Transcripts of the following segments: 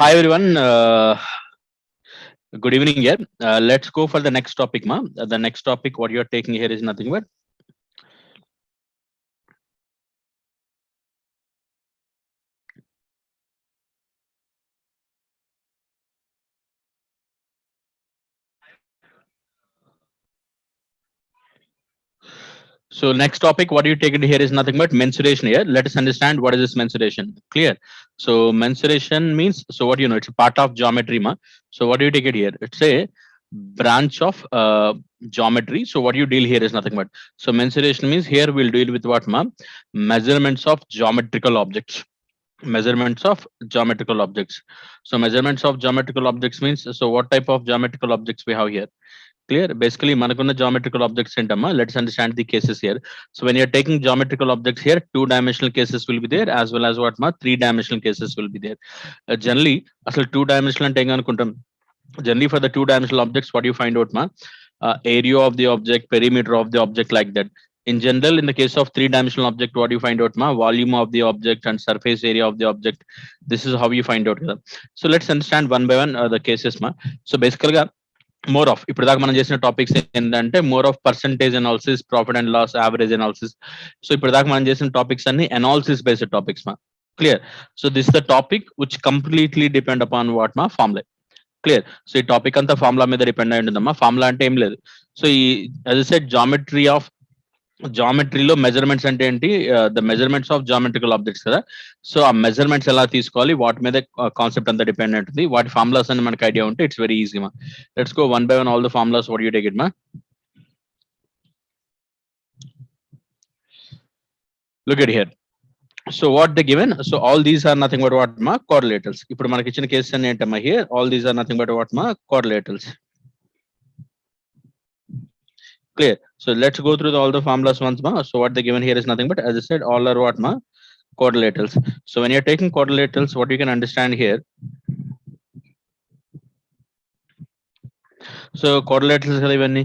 Hi everyone. Good evening here. Let's go for the next topic, ma. The next topic, what you're taking here is nothing but so next topic, what you take it here is nothing but mensuration here. Let us understand what is this mensuration. Clear. So mensuration means what it's a part of geometry, ma. So what do you take it here? It's a branch of geometry. So what you deal here is nothing but mensuration means here we'll deal with what, ma? Measurements of geometrical objects. Measurements of geometrical objects. So measurements of geometrical objects means what type of geometrical objects we have here? Clear. Basically మనకున్న geometrical objects ఏంటమ్మా? Let's understand the cases here. So when you're taking geometrical objects here, two-dimensional cases will be there as well as what ma three-dimensional cases will be there. Generally అసలు two-dimensional అంటే ఏం అనుకుంటాం? Generally for the two-dimensional objects, what you find out, ma? Area of the object, perimeter of the object, like that. In general, in the case of three-dimensional object, what you find out, ma? Volume of the object and surface area of the object. This is how you find out. So let's understand one by one the cases, ma. So basically more of ఇప్పుడు దాకా మనం చేసిన topics ఏంటంటే more of percentage analysis, profit and loss, average analysis. So ఇప్పుడు దాకా మనం చేసిన టాపిక్స్ అన్ని అనాలిసిస్ బేస్డ్ టాపిక్స్ మా. Clear. So this the topic which completely depend upon what మా ఫార్ములా. క్లియర్. సో ఈ టాపిక్ అంతా ఫార్ములా మీద డిపెండ్ అయి ఉంటుందమ్మా. ఫార్ములా అంటే ఏం లేదు. సో ఈ యాజ్ ఐ సెడ్ జామెట్రీలో మెజర్మెంట్స్ అంటే ఏంటి? The measurements of geometrical objects కదా. సో ఆ మెజర్మెంట్స్ ఎలా తీసుకోవాలి, వాటి మీద కాన్సెప్ట్ అంతా డిపెండ్ ఉంటుంది. వాటి ఫార్ములాస్ అని మనకి ఐడియా ఉంటే ఇట్స్ వెరీ ఈజీ మా. Let's go one by one all the formulas. What you take it మా? Look at here. So what the given? So all these are nothing but what మా correlators. ఇప్పుడు మనకి ఇచ్చిన cases అన్ని ఏంటమ్మా? Here all these are nothing but what మా correlators. Clear. So let's go through all the formulas once more. So what they given here is nothing but, as I said, all are what ma quadrilaterals. So when you're taking quadrilaterals, what you can understand here. So quadrilaterals are even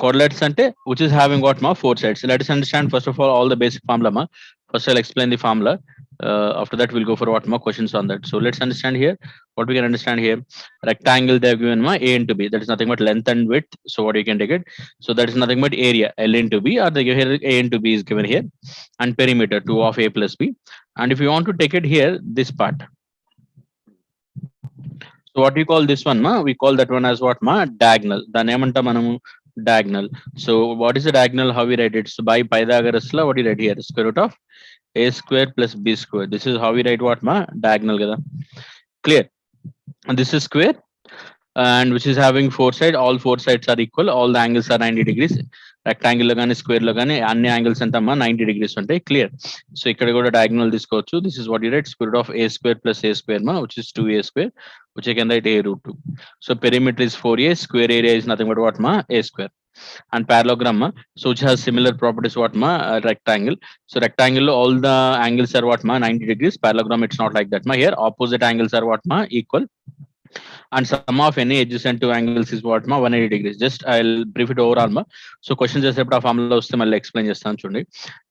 quadrilaterals ante which is having what ma four sides. So let us understand first of all the basic formula ma. First I'll explain the formula. After that we'll go for what more questions on that. So let's understand here what we can understand here. Rectangle they have given ma a into b, that is nothing but length and width. So what you can take it? So that is nothing but area l into b, or the here a into b is given here, and perimeter 2 of a plus b. And if you want to take it here, this part, so what we call this one ma, we call that one as what ma diagonal. The name anta manamu diagonal. So what is the diagonal? How we write it? So by Pythagoras law, what you write here? Square root of a square plus b square. This is how we write what ma diagonal kada. Clear. And this is square, and which is having four sides. All four sides are equal. All the angles are 90 degrees. Rectangle lo gaani square lo gaani anni angles anta 90 degrees untayi. Clear. So ikkada kuda diagonal తీసుకోవచ్చు. This is what you write, square root of a square plus a square ma, which is 2a square, which I can write a root 2. So perimeter is 4a, square area is nothing but what ma a square. And parallelogram ma, so which has similar properties what ma rectangle. So rectangle all the angles are what ma 90 degrees. Parallelogram it's not like that ma. Here opposite angles are what ma equal, and sum of any adjacent two angles is what ma 180 degrees. Just I'll brief it overall ma. So questions చేసేటప్పుడు ఆ formula వస్తే మళ్ళీ explain చేస్తాను చూడండి.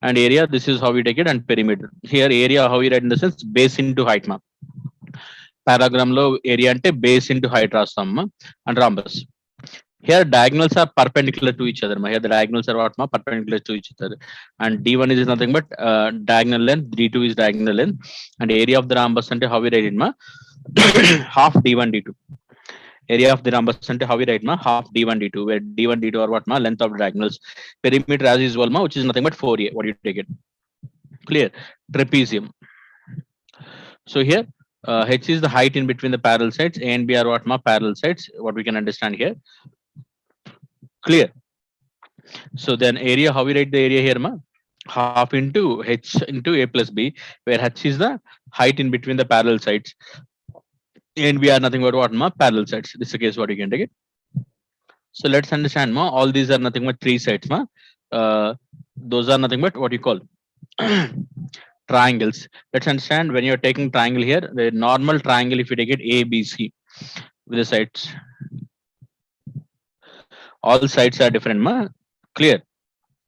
And area, this is how we take it, and perimeter here area how we write in the sense base into height ma. Parallelogram లో area అంటే base into height రాస్తాం మా. And rhombus. Here diagonals are perpendicular to each other. Here the diagonals are what ma perpendicular to each other, and d1 is nothing but diagonal length, d2 is diagonal length, and area of the rhombus ante how we write it ma half d1 d2. Area of the rhombus ante how we write ma half d1 d2, where d1 d2 are what ma length of the diagonals. Perimeter as usual ma, which is nothing but 4a. What do you take it? Clear. Trapezium. So here h is the height in between the parallel sides. A and b are what ma parallel sides. What we can understand here. Clear. So then area, how we write the area here ma half into h into a plus b, where h is the height in between the parallel sides, and we are nothing but what ma parallel sides. This is the case what you can take it. So let's understand ma, all these are nothing but three sides ma. Those are nothing but what you call triangles. Let's understand when you're taking triangle here, the normal triangle, if you take it a b c with the sides, all sides are different ma. Clear.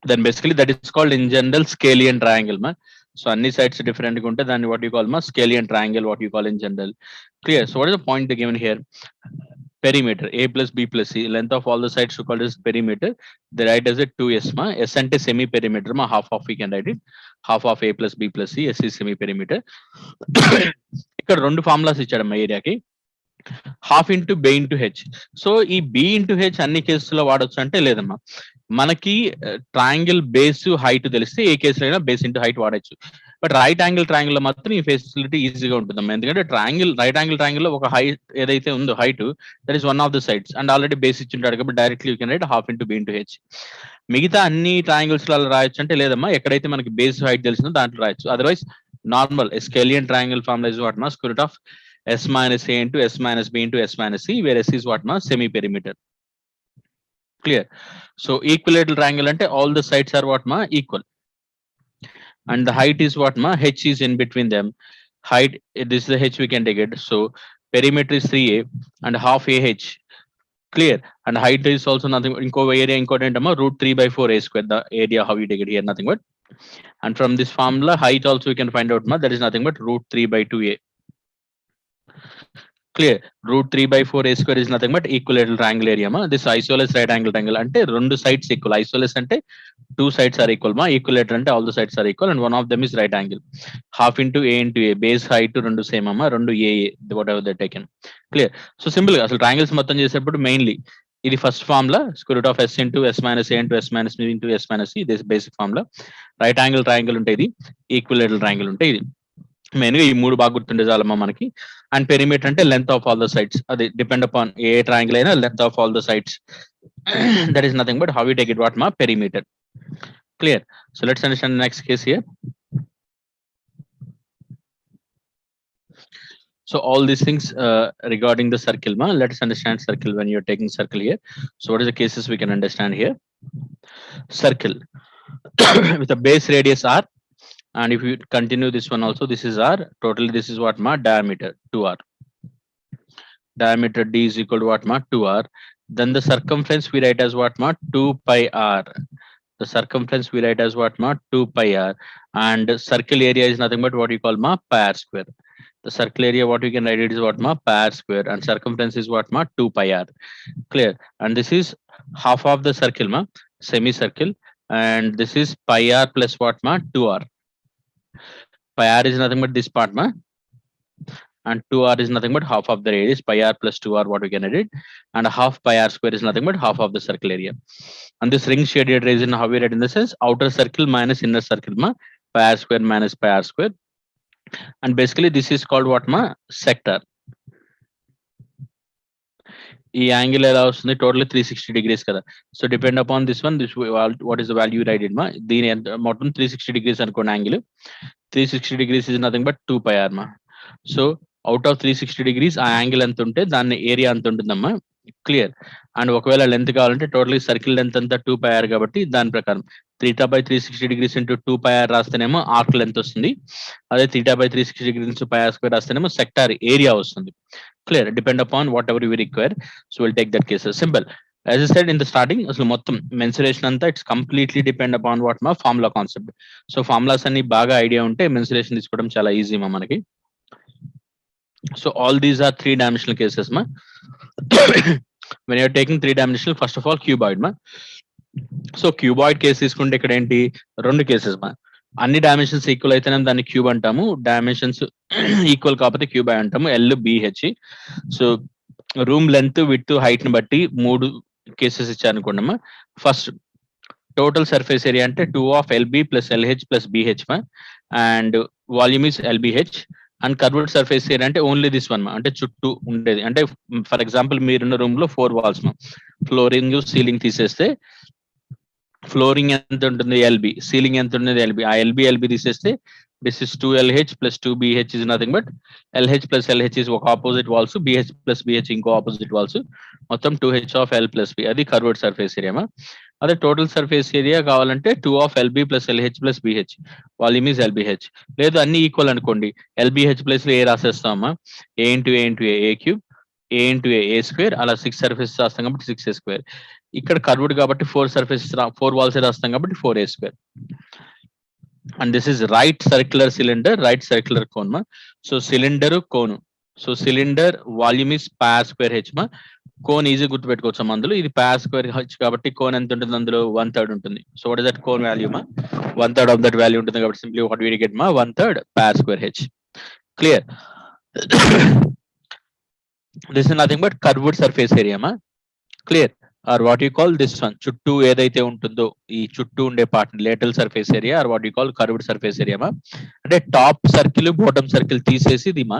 Then basically that is called in general scalene triangle ma. So any sides different gunte then what you call ma scalene triangle, what you call in general. Clear? So what is the point they given here? Perimeter a plus b plus c, length of all the sides called as perimeter. They write as a 2s ma. S ante semi perimeter ma, half of we can write it, half of a plus b plus c, s is semi perimeter. ఇక్కడ రెండు formulas ఇచ్చాడమ్మా ఏరియాకి, half into బే into H. So ఈ B into H అన్ని కేసుల్లో వాడొచ్చు అంటే లేదమ్మా, మనకి ట్రయాంగిల్ బేస్ హైట్ తెలిస్తే ఏ కేసులో అయినా బేస్ ఇంటూ హైట్ వాడచ్చు. బట్ రైట్ యాంగిల్ ట్రయాంగిల్ లో మాత్రం ఈ ఫెసిలిటీ ఈజీగా ఉంటుందమ్మా, ఎందుకంటే ట్రయాంగిల్ రైట్ యాంగిల్ ట్రయాంగిల్ లో ఒక హైట్ ఏదైతే ఉందో height that is one of the sides and already base ఇచ్చింటాడు కాబట్టి directly you can write half into B into H. మిగతా అన్ని ట్రయాంగిల్స్ లో రాయొచ్చు అంటే లేదమ్మా, ఎక్కడైతే మనకి బేస్ హైట్ తెలిసిందో దాంట్లో రాయొచ్చు. Otherwise normal scalene triangle formula is what మా square root of s minus a into s minus b into s minus c, where s is what ma semi perimeter. Clear? So equilateral triangle ante all the sides are what ma equal, and the height is what ma h is in between them. Height, this is the h we can take it. So perimeter is 3a and half a h. Clear? And height is also nothing, inko area inko entama root 3 by 4 a square, the area how you take it here, nothing but. And from this formula height also we can find out ma, that is nothing but root 3 by 2a. Clear? Root 3 by 4 a square is nothing but equilateral triangle area ma. This isosceles right angle triangle ante rendu sides equal. Isosceles ante two sides are equal ma, equilateral ante all the sides are equal and one of them is right angle. Half into a into a, base height to rendu same amma, rendu a whatever they taken. Clear? So simple ga asalu triangles మొత్తం చేసేటప్పుడు mainly ఇది first formula square root of s into s minus a into s minus b into s minus c, this basic formula. Right angle triangle ఉంటే ఇది, equilateral triangle ఉంటే ఇది. Main గా ఈ మూడు బాగా గుర్తుండే చాలమ్మా మనకి. అండ్ పెరిమీటర్ అంటే length of all the sides, అది డిపెండ్ అపాన్ ఏ ట్రయాంగిల్ అయినా length of all the sides, that is nothing but how you take it what మా perimeter. Clear? So let's understand next case here. So all these things regarding the circle ma, let's understand circle when you're taking circle here. So what is the cases we can understand here? Circle with a base radius r, and if you continue this one also, this is r, totally this is what ma diameter 2r, diameter d is equal to what ma 2r. Then the circumference we write as what ma 2 pi r, the circumference we write as what ma 2 pi r, and circle area is nothing but what you call ma pi r square. The circle area what you can write it is what ma pi r square, and circumference is what ma 2 pi r. Clear? And this is half of the circle ma, semicircle, and this is pi r plus what ma 2r. Pi r is nothing but this part ma, and 2r is nothing but half of the radius. Pi r plus 2r what we can edit, and half pi r square is nothing but half of the circle area. And this ring shaded region how we write in the sense outer circle minus inner circle ma, pi r square minus pi r square. And basically this is called what ma sector. ఈ angle ఎలా వస్తుంది, total 360 degrees కదా. So depend upon this one, this what is the value right it మా, దీని మొత్తం 360 degrees అనుకోండి angle. 360 degrees is nothing but 2 pi r మా. So out of 360 degrees ఆ యాంగిల్ ఎంత ఉంటే దాన్ని ఏరియా అంత ఉంటుందమ్మా. క్లియర్? అండ్ ఒకవేళ లెంత్ కావాలంటే టోటల్ సర్కిల్ లెంత్ అంతా 2 pi r కాబట్టి దాని ప్రకారం theta by 360 degrees into 2 pi r రాస్తేనేమో ఆర్క్ లెంత్ వస్తుంది, అదే theta by 360 degrees into pi r square రాస్తేనేమో సెక్టార్ ఏరియా వస్తుంది. Clear? Depend upon whatever you require. So we'll take that case as simple. As I said in the starting, aslu mottham mensuration anta it's completely depend upon what ma formula concept. So formulas anni baga idea unte mensuration iskovam chala easy ma manaki. So all these are three dimensional cases ma. When you are taking three dimensional, first of all cuboid ma. So cuboid case తీసుకుంటే ఇక్కడ ఏంటి, రెండు cases మా. అన్ని dimensions equal అయితేనే దాన్ని cube అంటాము, dimensions equal కాకపోతే క్యూబ్ అంటాము, LBH. So room length width height ని బట్టి మూడు కేసెస్ ఇచ్చారనుకోండమ్మా. ఫస్ట్ టోటల్ సర్ఫేస్ ఏరియా అంటే 2 of LB plus LH plus BH మా, and volume is LBH. And curved surface area అంటే ఓన్లీ దిస్ వన్ మా, అంటే చుట్టూ ఉండేది. అంటే ఫర్ ఎగ్జాంపుల్ మీరున్న రూమ్ లో 4 walls మా, ఫ్లోరింగ్ సీలింగ్ తీసేస్తే ఫ్లోరింగ్ ఎంత ఉంటుంది LB, సీలింగ్ ఎంత ఉంటుంది LB, ఆ LB తీసేస్తే this is 2LH plus 2BH is nothing but LH plus LH is ఒక opposite walls, BH plus BH ఇంకో ఆపోజిట్ వాల్స్, మొత్తం 2H of L plus B, అది కర్వ్డ్ సర్ఫేస్ ఏరియా. అదే total surface area కావాలంటే 2 of LB plus LH plus BH, volume is LBH. లేదు అన్ని equal అనుకోండి, LBH plus లో ఏ రాసేస్తామా, A into A into A cube, A into A square, అలా 6 surfaces రాస్తాం కాబట్టి 6A స్క్వేర్. ఇక్కడ కర్వ్డ్ కాబట్టి 4 సర్ఫేసెస్ 4 వాల్స్ రాస్తాం కాబట్టి 4A square. and this is right circular cylinder, right circular cone ma. So cylinder cone, so cylinder volume is pi r square h ma. Cone easy గుర్తుపెట్టుకోవచ్చు అందులో, ఇది pi square H కాబట్టి cone ఎంత ఉంటుంది అందులో 1/3 ఉంటుంది. So what is that cone value మా, 1/3 of that value ఉంటుంది కాబట్టి సింప్లీ వాట్ వి గెట్ మా 1/3 pi square H. Clear. This is nothing but curved surface area మా. Clear. Or what you call this one, చుట్టూ ఏదైతే ఉంటుందో ఈ చుట్టూ ఉండే part lateral surface area, or what you call curved surface area మా. అంటే టాప్ సర్కిల్ బాటమ్ సర్కిల్ తీసేసి ఇది మా,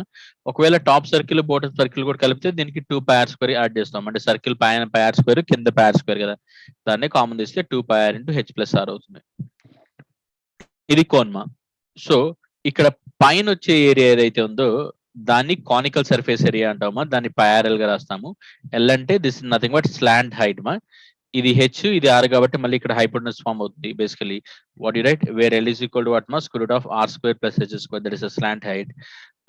ఒకవేళ టాప్ సర్కిల్ బాటమ్ సర్కిల్ కూడా కలిపితే దీనికి 2 పై r స్క్వేర్ యాడ్ చేస్తాం. అంటే సర్కిల్ పైన పై r స్క్వేర్ కింద పై r స్క్వేర్ కదా, దాన్ని కామన్ తీస్తే 2 πr into h plus r అవుతుంది. ఇది కోన్ మా. సో ఇక్కడ పైన వచ్చే ఏరియా ఏదైతే ఉందో దాన్ని కానికల్ సర్ఫేస్ ఏరియా అంటామా, దాన్ని ప్యారల్ గా రాస్తాము. ఎల్ అంటే this is nothing but slant height మా. ఇది హెచ్ ఇది ఆర్ కాబట్టి మళ్ళీ ఇక్కడ హైపోటెనస్ ఫామ్ అవుతుంది basically. What you write, where L is equal to what మా square root of r square plus h square, that is a slant height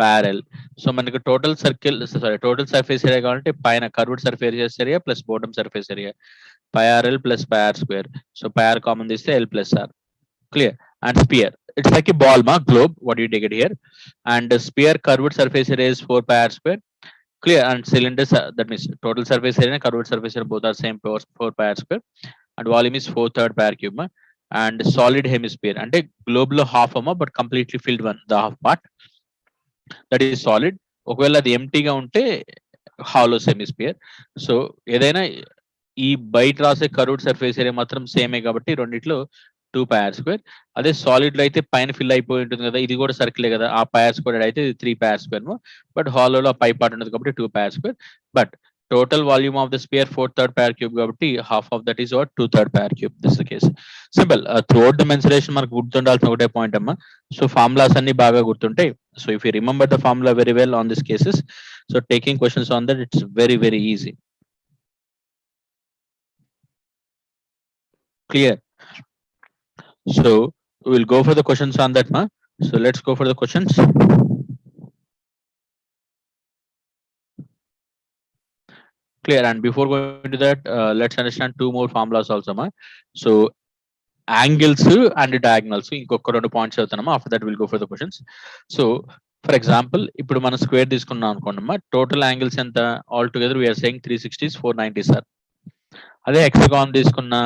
parallel. So మనకి total circle sorry total surface area కావాలంటే పైన curved surface area plus bottom surface area πrl plus πr square. So πr common తీస్తే l plus r. Clear. And sphere, it's like a ball ma, globe, what do you take it here, and the sphere curved surface area is 4 pi r square. Clear. And cylinders, that means total surface area and curved surface area both are same 4 pi r square, and volume is 4/3 pi r cube ma. And solid hemisphere and a globe lo half ma, but completely filled one, the half part that is solid. ఒకవేళ అది ఎంటీగా ఉంటే hollow సెమిస్పియర్. So ఏదైనా ఈ బయట రాసే curved surface area మాత్రం సేమే కాబట్టి రెండిట్లో 2 πr స్క్వేర్. అదే సాలిడ్ లో అయితే పైన ఫిల్ అయిపోయి ఉంటుంది కదా, ఇది కూడా సర్కిలే కదా, ఆ πr స్క్వేర్ అయితే ఇది 3 πr స్క్వేర్. బట్ హాలోలో పై పార్ట్ ఉంటుంది కాబట్టి 2 πr square. But total volume of the sphere 4/3 πr cube కాబట్టి half of that is what 2/3 πr cube. This the case. Simple. Throughout the mensuration మనకు గుర్తుండాల్సిన ఒకటే పాయింట్ అమ్మా. సో ఫార్ములాస్ అన్ని బాగా గుర్తుంటాయి. So if you remember the formula very well on this cases, so taking questions on that it's very very easy. Clear. So we'll go for the questions on that ma. So let's go for the questions. Clear. And before going to that, let's understand two more formulas also ma. So angles and diagonals, ఇంకొక రెండు points అవుతానమ్మా. After that will go for the questions. So for example ఇప్పుడు మనం square తీసుకున్నాం అనుకోండమ్మా, total angles ఎంత all together we are saying 360 490 sir. అదే hexagon తీసుకున్నా,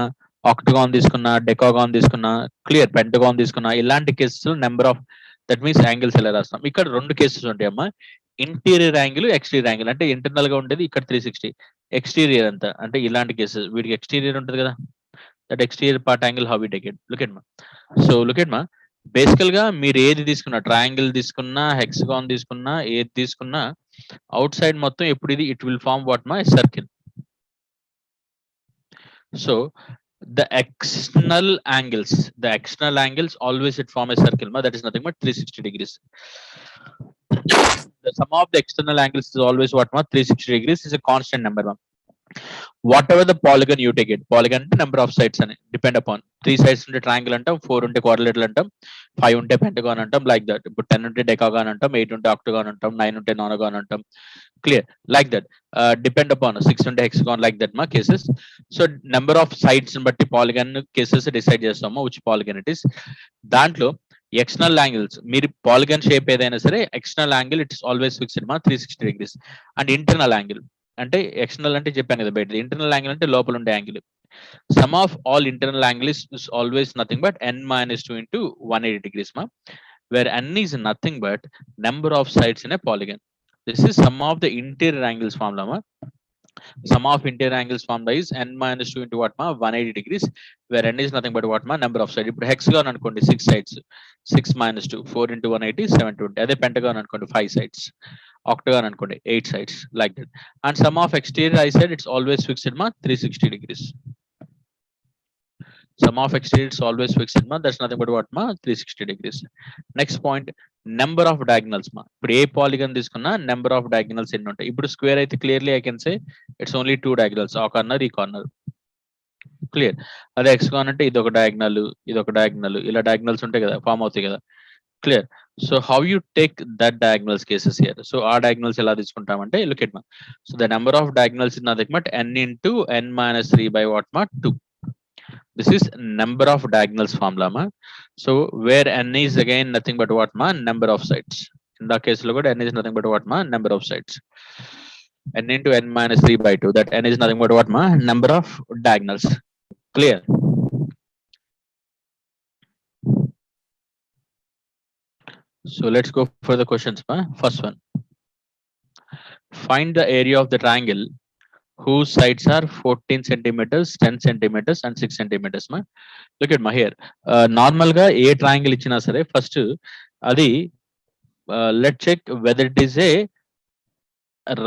ఆక్టగాన్ తీసుకున్నా, డెకాగాన్ తీసుకున్నా, క్లియర్ పెంటగాన్ తీసుకున్నా, ఇలాంటి cases number of that means angles ఎలా రాస్తాం. ఇక్కడ రెండు కేసెస్ ఉంటాయమ్మా, ఇంటీరియర్ యాంగిల్ ఎక్స్టీరియర్ యాంగిల్. అంటే ఇంటర్నల్ గా ఉండేది ఇక్కడ 360, ఎక్స్టీరియర్ అంతా అంటే ఇలాంటి కేసెస్. వీటికి ఎక్స్టీరియర్ ఉంటుంది కదా, that exterior part angle how we take it. Look at మా. సో లుక్ ఎట్ మా, బేసికల్ గా మీరు ఏది తీసుకున్నా, ట్రయాంగిల్ తీసుకున్నా, హెక్సాగాన్ తీసుకున్నా, ఏది తీసుకున్నా, అవుట్ సైడ్ మొత్తం ఎప్పుడు ఇది ఇట్ విల్ ఫార్మ్ వాట్ మా circle. So the external angles always it form a circle ma, that is nothing but 360 degrees. The sum of the external angles is always what ma 360 degrees is a constant number ma. Whatever the polygon you take it, polygon number of sides and depend upon 3 sides unte triangle antam, 4 unte quadrilateral antam, 5 unte pentagon antam, like that. But 10 unte decagon antam, 8 unte octagon antam, 9 unte nonagon antam. Clear. Like that. Depend upon 6 unte hexagon, like that ma cases. So number of sides batti polygon cases decide chestama which polygon it is. Dantlo external angles మీరు polygon shape ఏదైనా సరే external angle it's always fixed మా 360 degrees. And internal angle అంటే external అంటే చెప్పాను కదా బయట, internal angle అంటే లోపల ఉండే angle. Some of all internal angle is always nothing but n-2 into 180 degrees ma, where n is nothing but number of sides in a polygon. This is sum of the interior angles formula ma. Sum of interior angles formula is n-2 into what ma 180 degrees, where n is nothing but what ma number of sides. ఇప్పుడు hexagon అనుకోండి 6 sides, 6 minus 2 4 into 180 720. అదే pentagon అనుకోండి 5 sides, octagon అనుకోండి 8 sides, like that. And sum of exterior I said it's always fixed ma 360 degrees. Sum of exterior is always fixed ma, that's nothing but what ma 360 degrees. Next point, number of diagonals మా. ఇప్పుడు ఏ polygon తీసుకున్నా number of diagonals ఎన్ని ఉంటాయి. ఇప్పుడు square అయితే clearly I can say it's only 2 diagonals, ఆ corner ఈ corner. Clear. అదే హెక్సాగాన్ అంటే ఇది ఒక డయాగ్నల్, ఇది ఒక డయాగ్నల్, ఇలా డయాగ్నల్స్ ఉంటాయి కదా, ఫామ్ అవుతాయి కదా. Clear. So how you take that diagonals cases here. So ఆ డయాగ్నల్స్ ఎలా తీసుకుంటామంటే లుక్ ఎట్ మా. So the number of diagonals is nothing but n into n-3 by what ma 2. This is number of diagonals formula ma. So where n is again nothing but what ma, number of sides. In the case look at n is nothing but what ma, number of sides. N into n minus 3 by 2, that n is nothing but what ma, number of diagonals. Clear? So let's go for the questions ma. First one, find the area of the triangle whose sides are 14 centimeters, 10 centimeters and 6 centimeters ma. Look at ma here. Normal ga A triangle ఇచ్చినా సరే first అది let's check whether it is a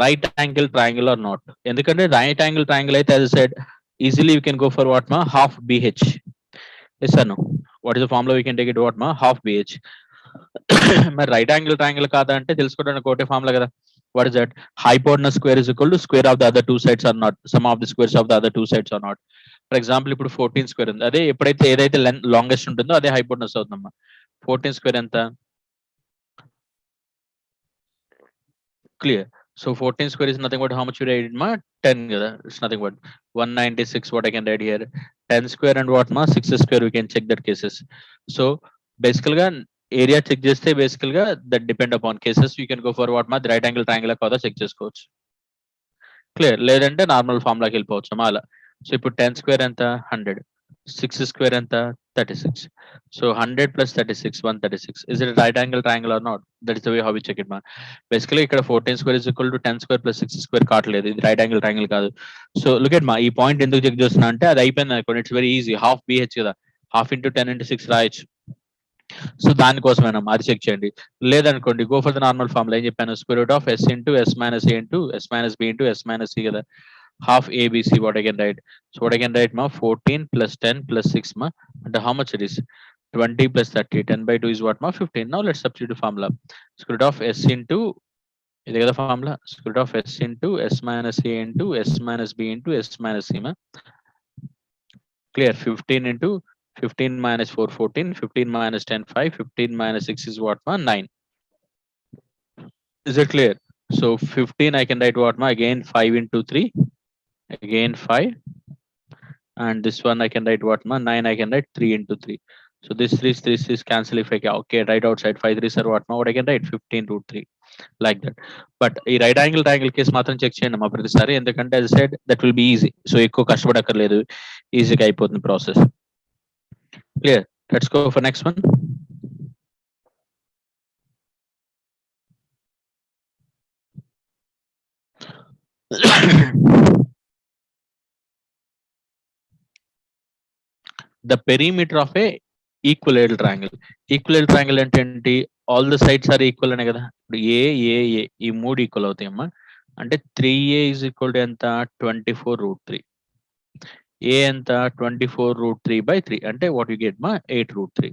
right angle triangle or not. ఎందుకంటే right angle triangle అయితే as I said easily we can go for what ma, half BH. Yes or no? What is the formula we can take it what ma, half BH. మరి right angle triangle కాదా అంటే తెలుసుకోవడానికి ఒకటే formula కదా. What is that? Hypotenuse square is equal to square of the other two sides or not, sum of the squares of the other two sides or not. For example ఇప్పుడు 14 square ఉంది, అదే ఎప్పుడైతే ఏదైతే longest ఉంటుందో అదే hypotenuse అవుతుందమ్మా. 14 square ఎంత? Clear. So 14 square is nothing but how much you write ma, 10 kada. It's nothing but 196 what I can write here. 10 square and what ma, 6 square we can check that cases. So basically ga area check cheste basically ga that depend upon cases. You can go for what ma, the right angle triangle kada check చేసుకోవచ్చు. Clear. లేదంటే normal ఫార్ములాకి వెళ్ళిపోవచ్చు అలా. So ఇప్పుడు 10 square ఎంత? 100. 6 square ఎంత? 36. So 100 plus 36 136. Is it right angle triangle or not? That is the way how we check it మా. Basically ఇక్కడ 14 square is equal to 10 square plus 6 square కావట్లేదు, ఇది రైట్ యాంగిల్ ట్రయాంగిల్ కాదు. So look at మా, ఈ point ఎందుకు check చేస్తున్నా అంటే అది అయిపోయింది అనుకోండి, it's very easy, half BH కదా, హాఫ్ ఇంటూ 10 ఇంటూ 6 రాయొచ్చు. సో దానికోసమేనా అది చెక్ చేయండి. లేదనుకోండి go for the normal formula. ఏం చెప్పాను? Square root of S into S minus A into S minus B into S minus C కదా. Half ABC what I can write. So what I can write ma, 14 plus 10 plus 6 ma, and how much it is? 20 plus 30. 10 by 2 is what ma, 15. Now let's substitute the formula. Square root of s into ఇది కదా formula, square root of s into s minus a into s minus b into s minus c ma. Clear. 15 into 15 minus 4 14, 15 minus 10 5, 15 minus 6 is what ma, 9. Is it clear? So 15 I can write what ma, again 5 into 3, again 5, and this one I can write what ma, 9 I can write 3 into 3. So this 3 is cancel if I can, okay, right outside 5 3 are what ma, what I can write 15 root 3 like that. But ఈ right angle triangle case మాత్రం check చేయండి మా ప్రతిసారి, ఎందుకంటే as I said that will be easy. So ఎక్కువ కష్టపడక్కర్లేదు, ఈజీగా అయిపోతుంది process. Clear. Let's go for next one. The perimeter of a equilateral triangle. Equilateral triangle అంటే ఏంటి? All the sides are equal అనే కదా. ఇప్పుడు ఏ ఏ ఏ ఈ మూడు ఈక్వల్ అవుతాయమ్మా. అంటే 3a ఈజ్ ఈక్వల్ టు ఎంత? 24 రూట్ 3. ఏ ఎంత? 24 రూట్ 3 బై 3 అంటే వాట్ యు గెట్ మా, 8 రూట్ 3.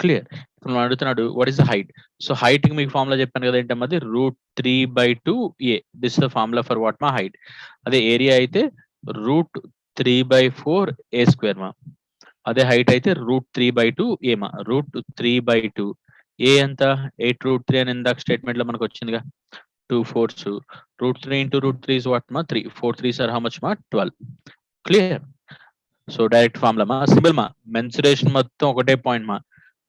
క్లియర్. ఇప్పుడు మనం అడుగుతున్నాడు what is the height. So height కి మీకు ఫార్ములా చెప్పాను కదా ఏంటమ్మా, అది root 3 by 2 A. This the formula for what మా, హైట్. అదే ఏరియా అయితే రూట్ 3 బై 4 ఏ స్క్వేర్ మా. అదే హైట్ అయితే రూట్ 3 బై 2 ఏమా, రూట్ 3 బై 2. ఏ ఎంత? 8 రూట్ 3 అని ఇందాక స్టేట్మెంట్ లో మనకు వచ్చిందిగా. 2 4s. Root 3 into root 3 is what మా, 3. 4 3s ఆర్ హౌ మచ్ మా, 12. క్లియర్. సో డైరెక్ట్ ఫార్ములా మా, సింపుల్ మా. మెన్సురేషన్ మొత్తం ఒకటే పాయింట్ మా.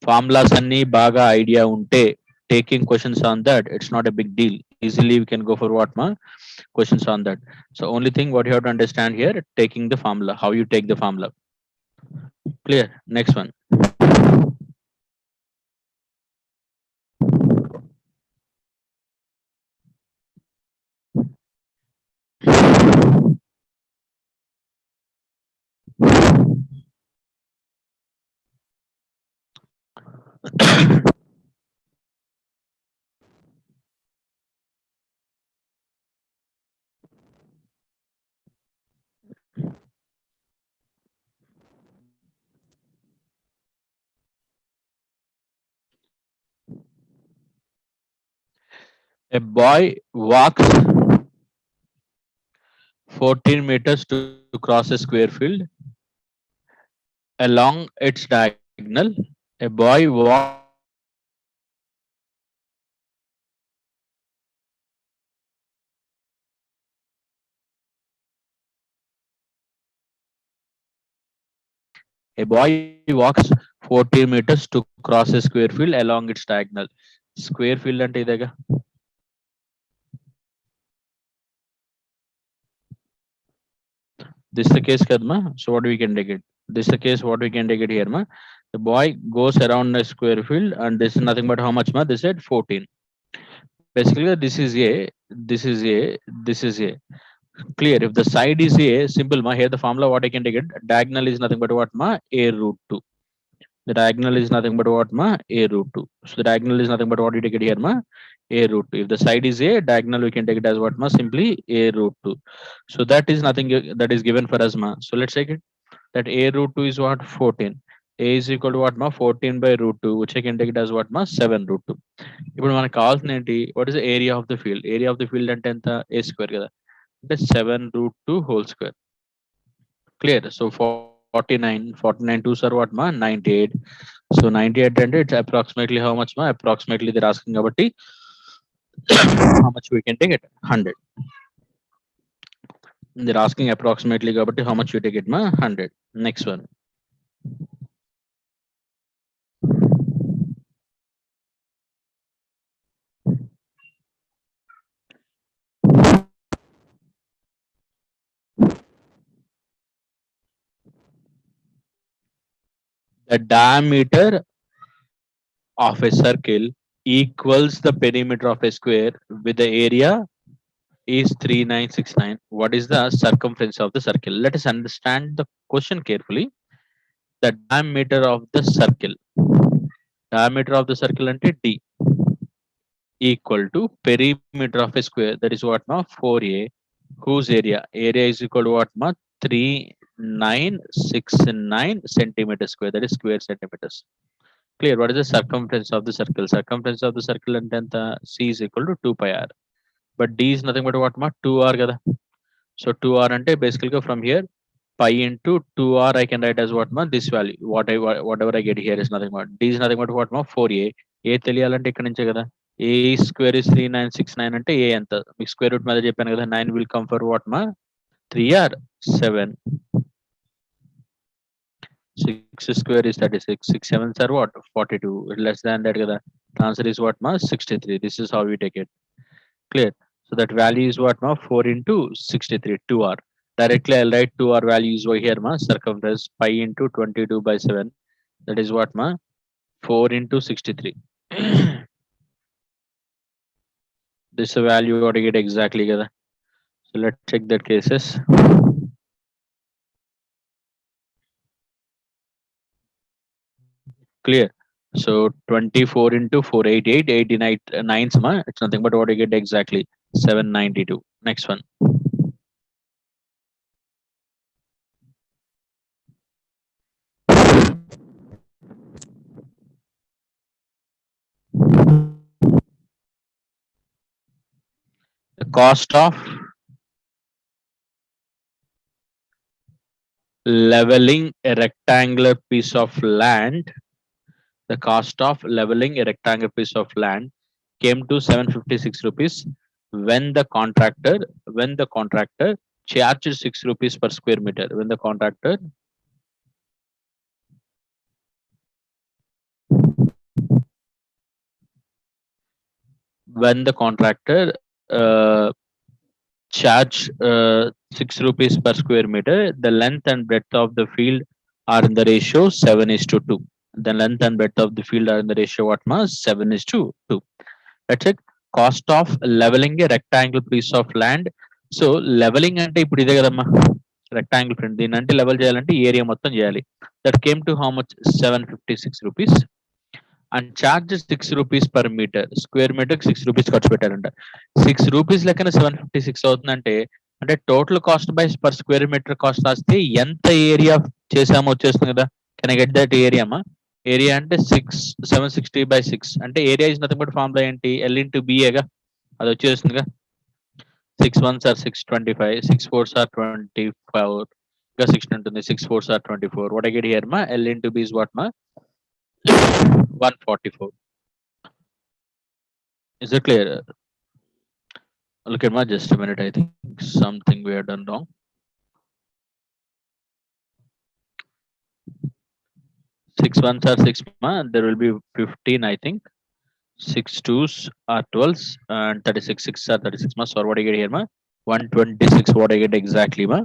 ఫార్ములాస్ అన్ని బాగా ఐడియా ఉంటే taking questions on that it's not a big deal. Easily we can go for what ma, questions on that. So only thing what you have to understand here, taking the formula, how you take the formula. Clear. Next one. A boy walks 14 meters to cross a square field. Along its diagonal, a boy walks A boy walks 40 meters to cross a square field along its diagonal. Square field అంటే ఇదేగా. This is the case kadma. So what we can take it? This is the case what we can take it here ma. The boy goes around a square field and this is nothing but how much ma? They said 14. Basically this is a, this is a, this is a. Clear. If the side is a, simple ma. Here the formula what I can take it. Diagonal is nothing but what ma? A root 2. The diagonal is nothing but what ma? A root 2. So the diagonal is nothing but what you take it here ma? A root 2. If the side is a, diagonal we can take it as what ma? Simply A root 2. So that is nothing that is given for us ma. So let's take it. That A root 2 is what? 14. A is equal to what ma? 14 by root 2, which I can take it as what ma? 7 root 2. ఇప్పుడు మనకు కావాల్సిన ఏంటి, what is the area of the field? Area of the field అంటే ఎంత? A square కదా, అంటే 7 root 2 whole square. Clear. So 49 2s are what ma? 98. So 98 అంటే it's approximately how much ma? Approximately they're asking about how much we can take it? 100. They're asking approximately about how much you take it ma? 100. Next one. The diameter of a circle equals the perimeter of a square with the area is 3969. What is the circumference of the circle? Let us understand the question carefully. The diameter of the circle. Diameter of the circle ante D equal to perimeter of a square. That is what ma? 4A. Whose area? Area is equal to what ma? 3969 centimeters square. That is square centimeters. Clear. What is the circumference of the circle? Circumference of the circle and C is equal to 2 pi r. But D is nothing but what ma? 2r kada. So 2r ante basically from here pi into 2r I can write as what ma? This value. Whatever I get here is nothing but D is nothing but what ma? 4a. A తెలియాలంటే ఇక్కడ నుంచే కదా. A square is 3969 అంటే A ఎంత? మీకు square root మీద చెప్పాను కదా. 9 will come for what ma? 3r 7. 6 square is 36. 6 sevens are what? 42. Less than that kada. The answer is what ma? 63. This is how we take it. Clear. So that value is what ma? 4 into 63, 2r. Directly I'll write 2r value is over here ma? Circumference pi into 22 by 7. That is what ma? 4 into 63. This is a value what to get exactly kada. So let's check that cases. Clear. So 24 into 4, 88, 89 nines ma? It's nothing but what you get exactly 792. Next one. The cost of leveling a rectangular piece of land. The cost of leveling a rectangular piece of land came to 756 rupees when the contractor charged 6 rupees per square meter. When the contractor charge 6 rupees per square meter, the length and breadth of the field are in the ratio 7:2. The length and breadth of the field are in the ratio what ma? 7:2. That's it. Cost of leveling a rectangle piece of land. So leveling అంటే ఇప్పుడు ఇదే కదమ్మా, rectangle front. దీని అంటే level చేయాలంటే area మొత్తం చేయాలి. That came to how much? 756 rupees. And charges 6 rupees per metre. Square metre 6 rupees ఖర్చు పెట్టారంట. 6 రూపీస్ లెక్కన 756 అవుతుందంటే అంటే total cost by per square metre cost రాస్తే ఎంత ఏరియా చేసామో వచ్చేస్తుంది కదా. Can I get that area అమ్మా? ఏరియా అంటే 760 by 6 అంటే area is nothing but formula ఏంటి? ఎల్ ఇంటూ బిఏగా, అది వచ్చేస్తుందిగా. 6 1s are 625, 6 4s are 24, ఇంకా 6 ఉంటుంది. 6 4s are 24. What I get here ma? L into B is what ma? 144. Is it clear? Look at ma, just a minute. I think something we have done wrong. 6 ones are 6 ma. There will be 15 I think. 6 twos are 12s and 36 6 are 36 ma. So what I get here ma? 126 what I get exactly ma.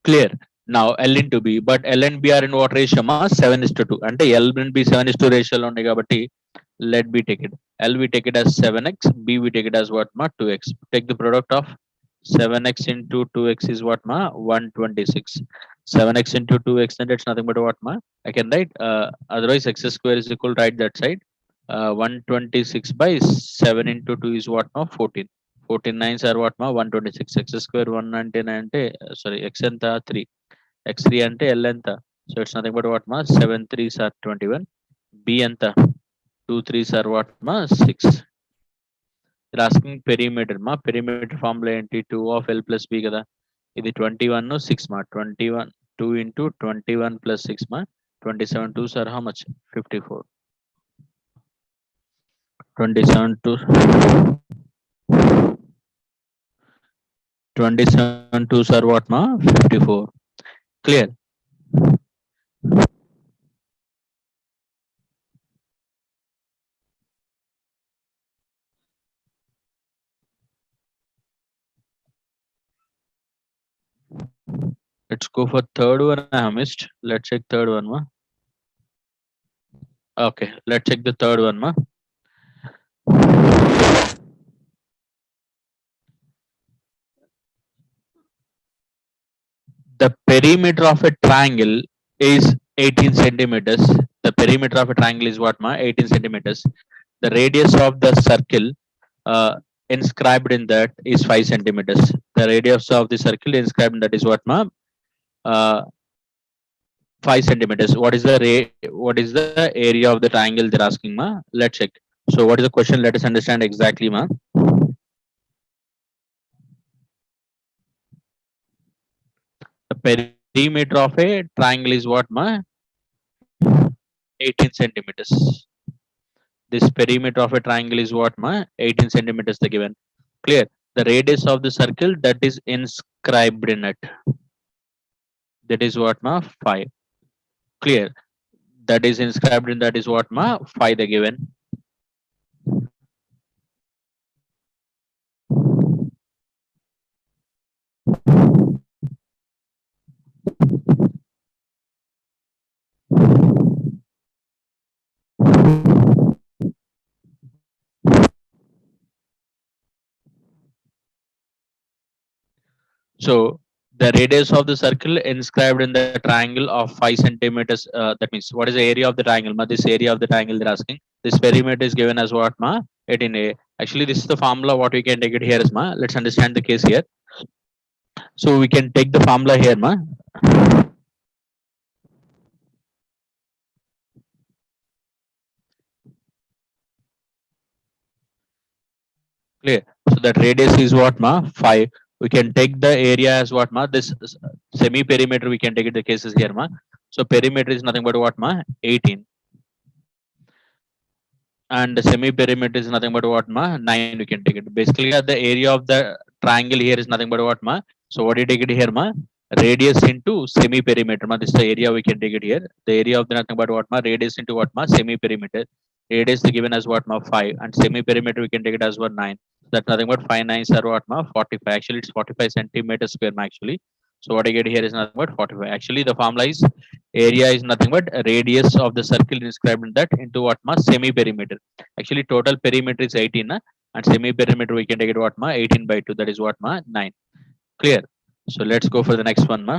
Clear. Now L into B, but L and B are in what ratio ma? 7:2. And L and B 7:2 ratio lo undi kabatti let B take it. L we take it as 7x, B we take it as what ma? 2x. Take the product of 7x into 2x is what ma? 126. 7x into 2x, then it's nothing but what ma? I can write otherwise x square is equal to right that side. 126 by 7 into 2 is what ma? 14. 14 nines are what ma? 126. X square 199 ante sorry x enta 3. X3 ante L enta. So it's nothing but what ma? 7 threes are 21. B enta 2 threes are what ma? 6. You're asking perimeter ma. Perimeter formula ఏంటి 2 of L plus B కదా. ఇది 21 no 6 ma. 21 2 into 21 plus 6 ma. 27 twos are how much? 54. 27 to 27 twos are what ma? 54. Clear. Let's go for third one. I have missed. Let's check third one ma. Okay, let's check the third one ma. The perimeter of a triangle is 18 centimeters. The perimeter of a triangle is what ma? 18 centimeters. The radius of the circle inscribed in that is 5 centimeters. The radius of the circle inscribed in that is what ma? Uh, 5 centimeters. What is the area of the triangle they're asking ma? Let's check. So what is the question? Let us understand exactly ma. The perimeter of a triangle is what ma? 18 centimeters. This perimeter of a triangle is what ma? 18 centimeters the given. Clear. The radius of the circle that is inscribed in it, that is what ma? 5. Clear. That is inscribed in that is what ma? 5 the given. So the radius of the circle inscribed in the triangle of 5 centimeters. That means what is the area of the triangle ma? This area of the triangle they're asking. This perimeter is given as what ma? 18a. Actually this is the formula what we can take it here is ma. Let's understand the case here. So we can take the formula here ma. Clear. So that radius is what ma? 5. We can take the area as what ma? This semi perimeter we can take it the cases here ma. So perimeter is nothing but what ma? 18. And the semi perimeter is nothing but what ma? 9 we can take it. Basically the area of the triangle here is nothing but what ma? So what do you take it here ma? Radius into semi perimeter ma. This is the area we can take it here. The area of the nothing but what ma? Radius into what ma? Semi perimeter. Radius is given as what ma? 5 and semi perimeter we can take it as what 9. That's nothing but 5 nines are what ma? 45. Actually it's 45 centimeters square ma actually. So what I get here is nothing but 45. Actually the formula is area is nothing but radius of the circle inscribed in that into what ma? Semi perimeter. Actually total perimeter is 18 na? And semi perimeter we can take it what ma? 18 by 2, that is what ma? 9. Clear. So let's go for the next one ma.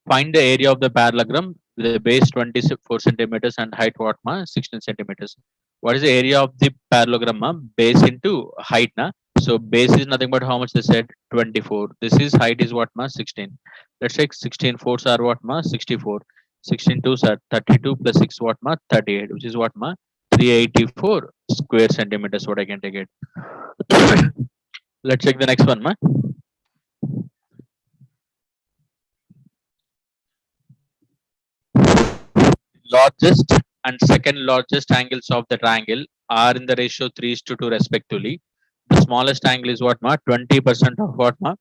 Find the area of the parallelogram with a base 24 centimeters and height what ma? 16 centimeters. What is the area of the parallelogram ma? Base into height na? So base is nothing but how much they said? 24. This is height is what ma? 16. Let's take 16 fours are what ma? 64. 16 twos are 32 plus 6 what ma? 38, which is what ma? 384 square centimeters. What I can take it. Let's check the next one ma. Largest and second largest angles of the triangle are in the ratio 3 to 2 respectively. The smallest angle is what ma? 20% of what ma?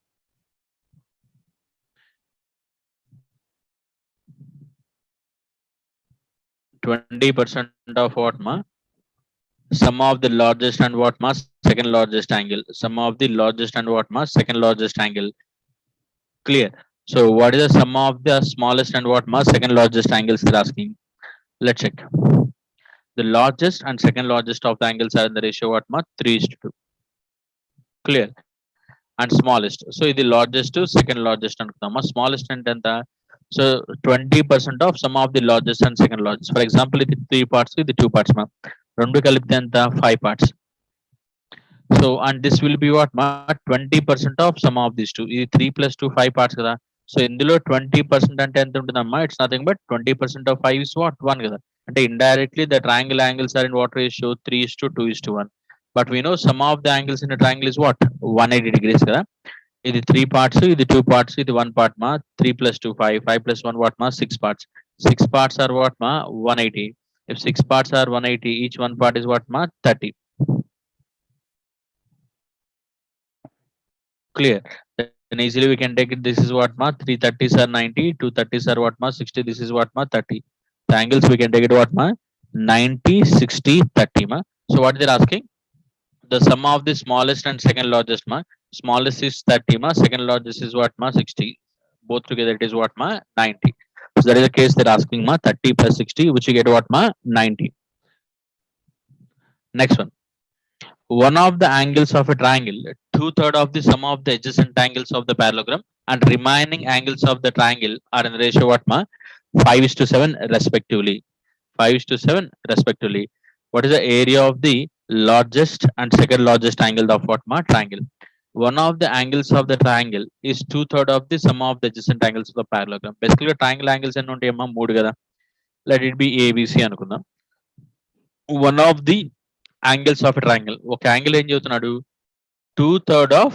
20% of what ma? Sum of the largest and what ma? Second largest angle. Sum of the largest and what ma? Second largest angle. Clear. So what is the sum of the smallest and what ma? Second largest angles they're asking. Let's check. The largest and second largest of the angles are in the ratio what ma? 3:2. Clear. And smallest. So the largest to second largest and smallest and so 20% of sum of the largest and second largest. For example, the three parts with the two parts ma. Rendu kalipte enta 5 parts. So and this will be what ma 20% of sum of these two. This 3 plus 2 5 parts kada. So ఇందులో 20% అంటే ఎంత ఉంటుందమ్మా? It's nothing but 20% of 5 is what 1 కదా. అంటే indirectly the triangle angles are in what ratio? 3:2:1. But we know sum of the angles in a triangle is what? 180 degrees కదా. ఇది 3 parts, ఇది 2 parts, ఇది 1 part ma. 3 plus 2 5, 5 plus 1 what ma? 6 parts. 6 parts are what ma? 180. If 6 parts are 180, each one part is what ma? 30. Clear. Then easily we can take it. This is what ma 330s are 90, 230s are what ma 60. This is what ma 30. The angles we can take it what ma 90, 60, 30 ma. So what they're asking? The sum of the smallest and second largest ma. Smallest is 30 ma. Second largest is what ma 60. Both together it is what ma 90. So that is the case they're asking ma 30 plus 60, which you get what ma 90. Next one. One of the angles of a triangle, two-thirds of the sum of the adjacent angles of the parallelogram and remaining angles of the triangle are in the ratio what ma 5:7 respectively. 5:7 respectively. What is the area of the largest and second largest angle of what ma triangle? One of the angles of the triangle is two-thirds of the sum of the adjacent angles of the parallelogram. Basically, triangle angles ఎన్ని ఉంటాయమ్మా? 3 కదా. Let it be ABC అనుకుందాం. One of the angles of a triangle. ఒక angle ఏం చెబుతున్నాడు? 2/3 of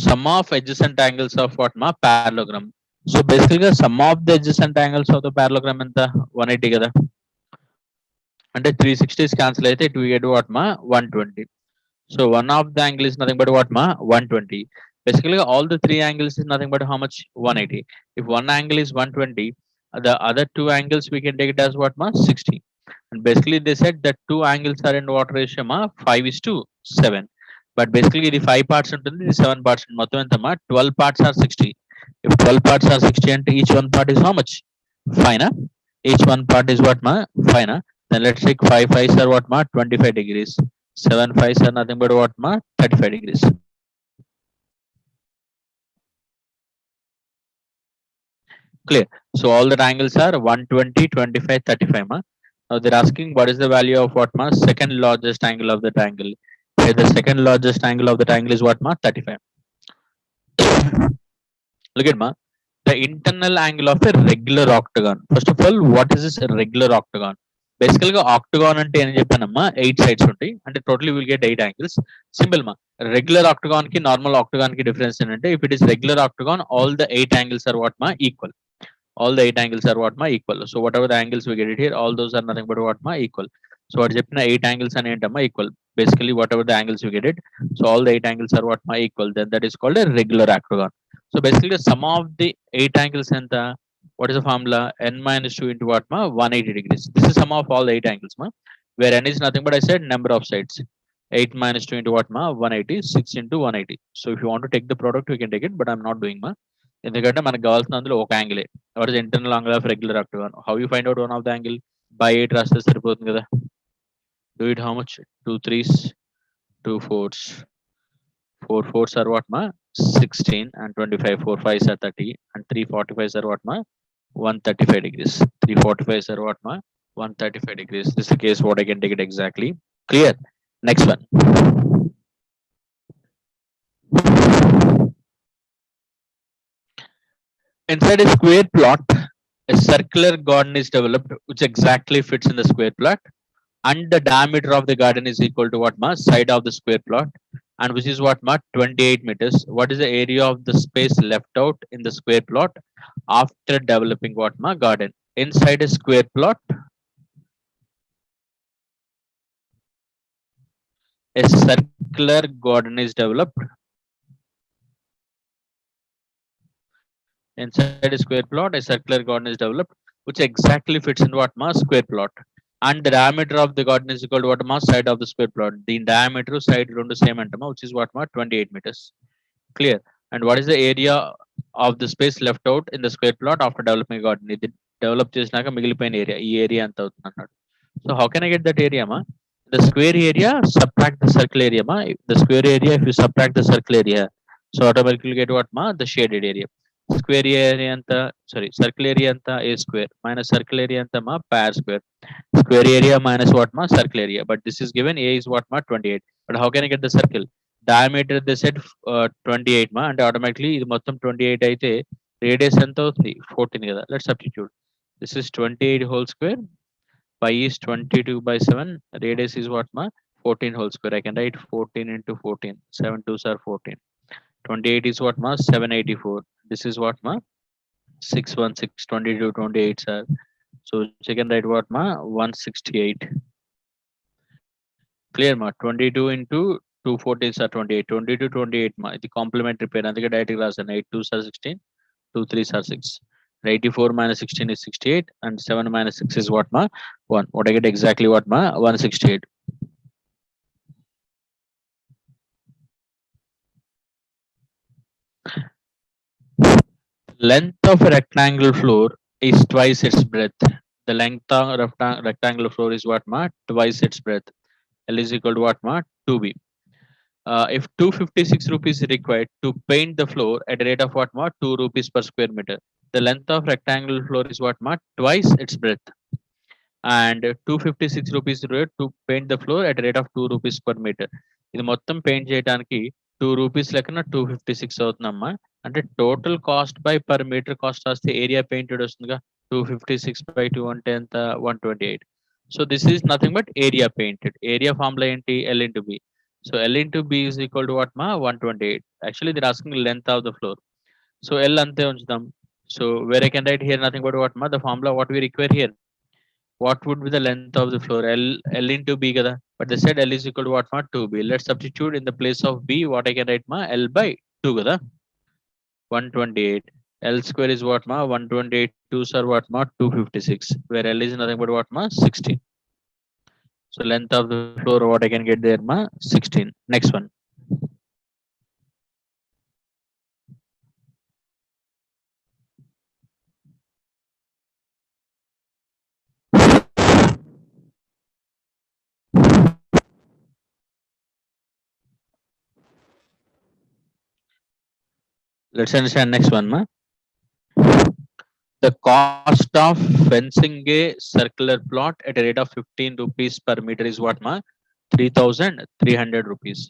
sum of adjacent angles of what ma parallelogram. So basically sum of the adjacent angles of the parallelogram ఎంత 180 కదా. అంటే 360s cancel అయితే it will get what ma 120. So one of the angle is nothing but what ma 120. Basically all the three angles is nothing but how much 180. If one angle is 120, the other two angles we can take it as what ma 60. And basically they said that two angles are in what ratio ma 5:7. But basically the 5 parts ఉంటుంది, the 7 parts మొత్తం ఎంత మా 12 parts are 60. If 12 parts are 60 and each one part is how much? 5 na? Each one part is what ma 5 na? Then let's take 5 5s are what ma 25 degrees. 7 5s are nothing but what ma 35 degrees. Clear. So all the angles are 120, 25, 35 ma. Now they're asking what is the value of what ma second largest angle of the triangle. Here the second largest angle of the triangle is what ma 35. Look at ma the internal angle of a regular octagon. First of all, what is this regular octagon? Basically octagon అంటే ఏం చెప్పానమ్మా 8 sides ఉంటాయి. అంటే totally will get 8 angles. Simple ma. Regular octagon కి normal octagon కి difference ఏంటంటే if it is regular octagon all the 8 angles are what ma equal. All the 8 angles are what ma equal. So whatever the angles we get it here, all those are nothing but what ma equal. So what చెప్పిన 8 angles అని ఏంటమ్మా equal. Basically whatever the angles you get it, so all the 8 angles are what ma equal. Then that is called a regular octagon. So basically the sum of the 8 angles and what is the formula? N minus 2 into what ma 180 degrees. This is sum of all the 8 angles ma, where n is nothing but I said number of sides. 8 minus 2 into what ma 180, 6 into 180. So if you want to take the product we can take it, but I'm not doing ma. ఎందుకంటే మనకు కావాల్సిన అందులో ఒక యాంగిలే. What is internal angle of regular octagon? How you find out one of the angle? By 8 రాస్తే సరిపోతుంది కదా. Do it how much? 2 3s, 2 4s. 4 4s are what ma 16 and 25, 4 5s are 30 and 3 45s are what ma 135 degrees. 3 45s are what ma 135 degrees. This is the case what I can take it exactly. Clear. Next one. Inside a square plot, a circular garden is developed which exactly fits in the square plot, and the diameter of the garden is equal to what ma side of the square plot, and which is what ma 28 meters. What is the area of the space left out in the square plot after developing what ma garden? Inside a square plot, a circular garden is developed. Inside a square plot, a circular garden is developed which exactly fits in what ma square plot. And the diameter of the garden is equal to what ma side of the square plot. The diameter side రెండు same అంటమా, which is what ma 28 meters. Clear. And what is the area of the space left out in the square plot after developing garden? ఇది develop చేసినాక మిగిలిపోయిన area, ఈ area ఎంత అవుతుంది అన్నాడు. So how can I get that area మా? The square area subtract the circle area ma. The square area, if you subtract the circle area, so automatically get what ma? The shaded area. Square area anta, sorry, circle area anta a square minus circle area anta ma pi r square. Square area minus what ma circle area, but this is given a is what ma 28. But how can I get the circle? Diameter they said 28 ma, and automatically ఇది మొత్తం 28 అయితే radius ఎంత అవుతుంది 14 కదా. Let's substitute. This is 28 whole square. Pi is 22 by 7. Radius is what ma 14 whole square. I can write 14 into 14. 7 2s are 14. 28 is what ma 784. This is what ma 616. 22 28 are. So you can write what ma 168. Clear ma? 22 into 2 14s are 28. 22 28 ma. The complementary pair. అందుకే direct గా రాసాను. 8 2s are 16. 2 3s are 6. 84 minus 16 is 68, and 7 minus 6 is what ma 1. What I get exactly what ma 168. Length of a rectangle floor is twice its breadth. The length of rectangle floor is what ma twice its breadth. L is equal to what ma 2b. If 256 rupees is required to paint the floor at a rate of what ma 2 rupees per square meter, the length of rectangle floor is what ma twice its breadth. And 256 rupees rate to paint the floor at a rate of 2 rupees per meter. ఇది మొత్తం paint చేయడానికి 2 rupees లెక్కన 256 అవుతుందమ్మా. అంటే total cost by per metre cost వస్తే area painted వస్తుందిగా. 256 by 2 అంటే ఎంత 128. So this is nothing but area painted. Area formula ఏంటి? L into B. సో L into B is equal to what ma 128. Actually they're asking length of the floor. So L అంతే ఉంచుదాం. So where I can write here nothing but what ma the formula what we require here. What would be the length of the floor? L into B kada. But they said L is equal to what ma 2B. Let's substitute in the place of B what I can write ma L by 2 kada. 128. L square is what ma 128. 2s are what ma 256. Where L is nothing but what ma 16. So length of the floor what I can get there ma 16. Next one. Let's understand next one ma. The cost of fencing a circular plot at a rate of 15 rupees per meter is what ma 3,300 rupees.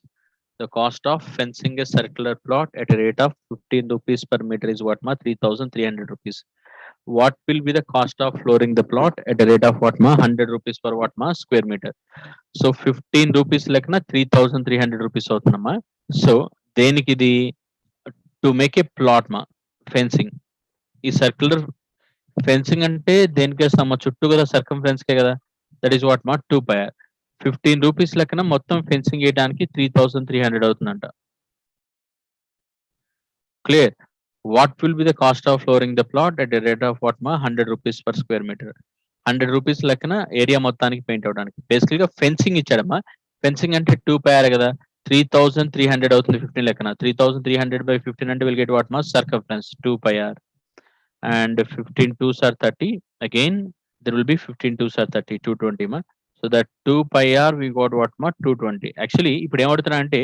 The cost of fencing a circular plot at a rate of 15 rupees per meter is what ma 3,300 rupees. What will be the cost of flooring the plot at a rate of what ma 100 rupees per what ma square meter. So 15 rupees లెక్కన 3,300 rupees అవుతుందమ్మా. So దేనికి ఇది? To make a plot మా fencing. ఈ circular fencing అంటే దేనికే సమ చుట్టూ కదా సర్కంఫరెన్స్కే కదా. దట్ ఈస్ వాట్ మా 2 పై 15 రూపీస్ లెక్కన మొత్తం ఫెన్సింగ్ వేయడానికి 3,300 అవుతుందంట. Clear. What will be the cost of flooring the plot at the rate of what మా 100 rupees per square metre. 100 rupees లెక్కన ఏరియా మొత్తానికి పెయింట్ అవడానికి. బేసికల్ గా ఫెన్సింగ్ ఇచ్చాడమ్మా. ఫెన్సింగ్ అంటే 2 పై కదా. 3,300 అవుతుంది 15 లెక్కన. 3,300 by 15 అంటే విల్ గెట్ వాట్ మా circumference 2 pi R. And 15 2s are 30. Again there will be 15 2s are 30, 220 ma. So that 2 pi r we got what ma 220. Actually ఇప్పుడు ఏమడుతున్నా అంటే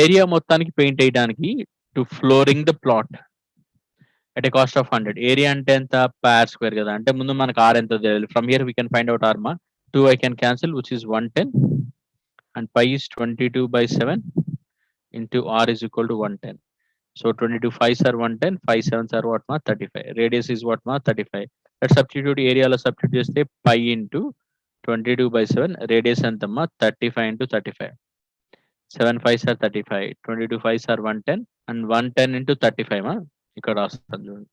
ఏరియా మొత్తానికి పెయింట్ వేయడానికి to flooring the plot at a cost of 100. Area అంటే ఎంత పై are square కదా. అంటే ముందు మనకు ఆర్ ఎంత తెలియాలి. From here we can find out r ma. 2 I can cancel which is 110, and pi is 22 by 7 into r is equal to 110. So 22 5s are 110, 5 7s are what ma 35. Radius is what ma 35. Let's substitute area lo substitute cheste pi into 22 by 7. Radius anta ma 35 into 35. 7 5s are 35. 22 5s are 110, and 110 into 35 ma ikkada rastam chudandi.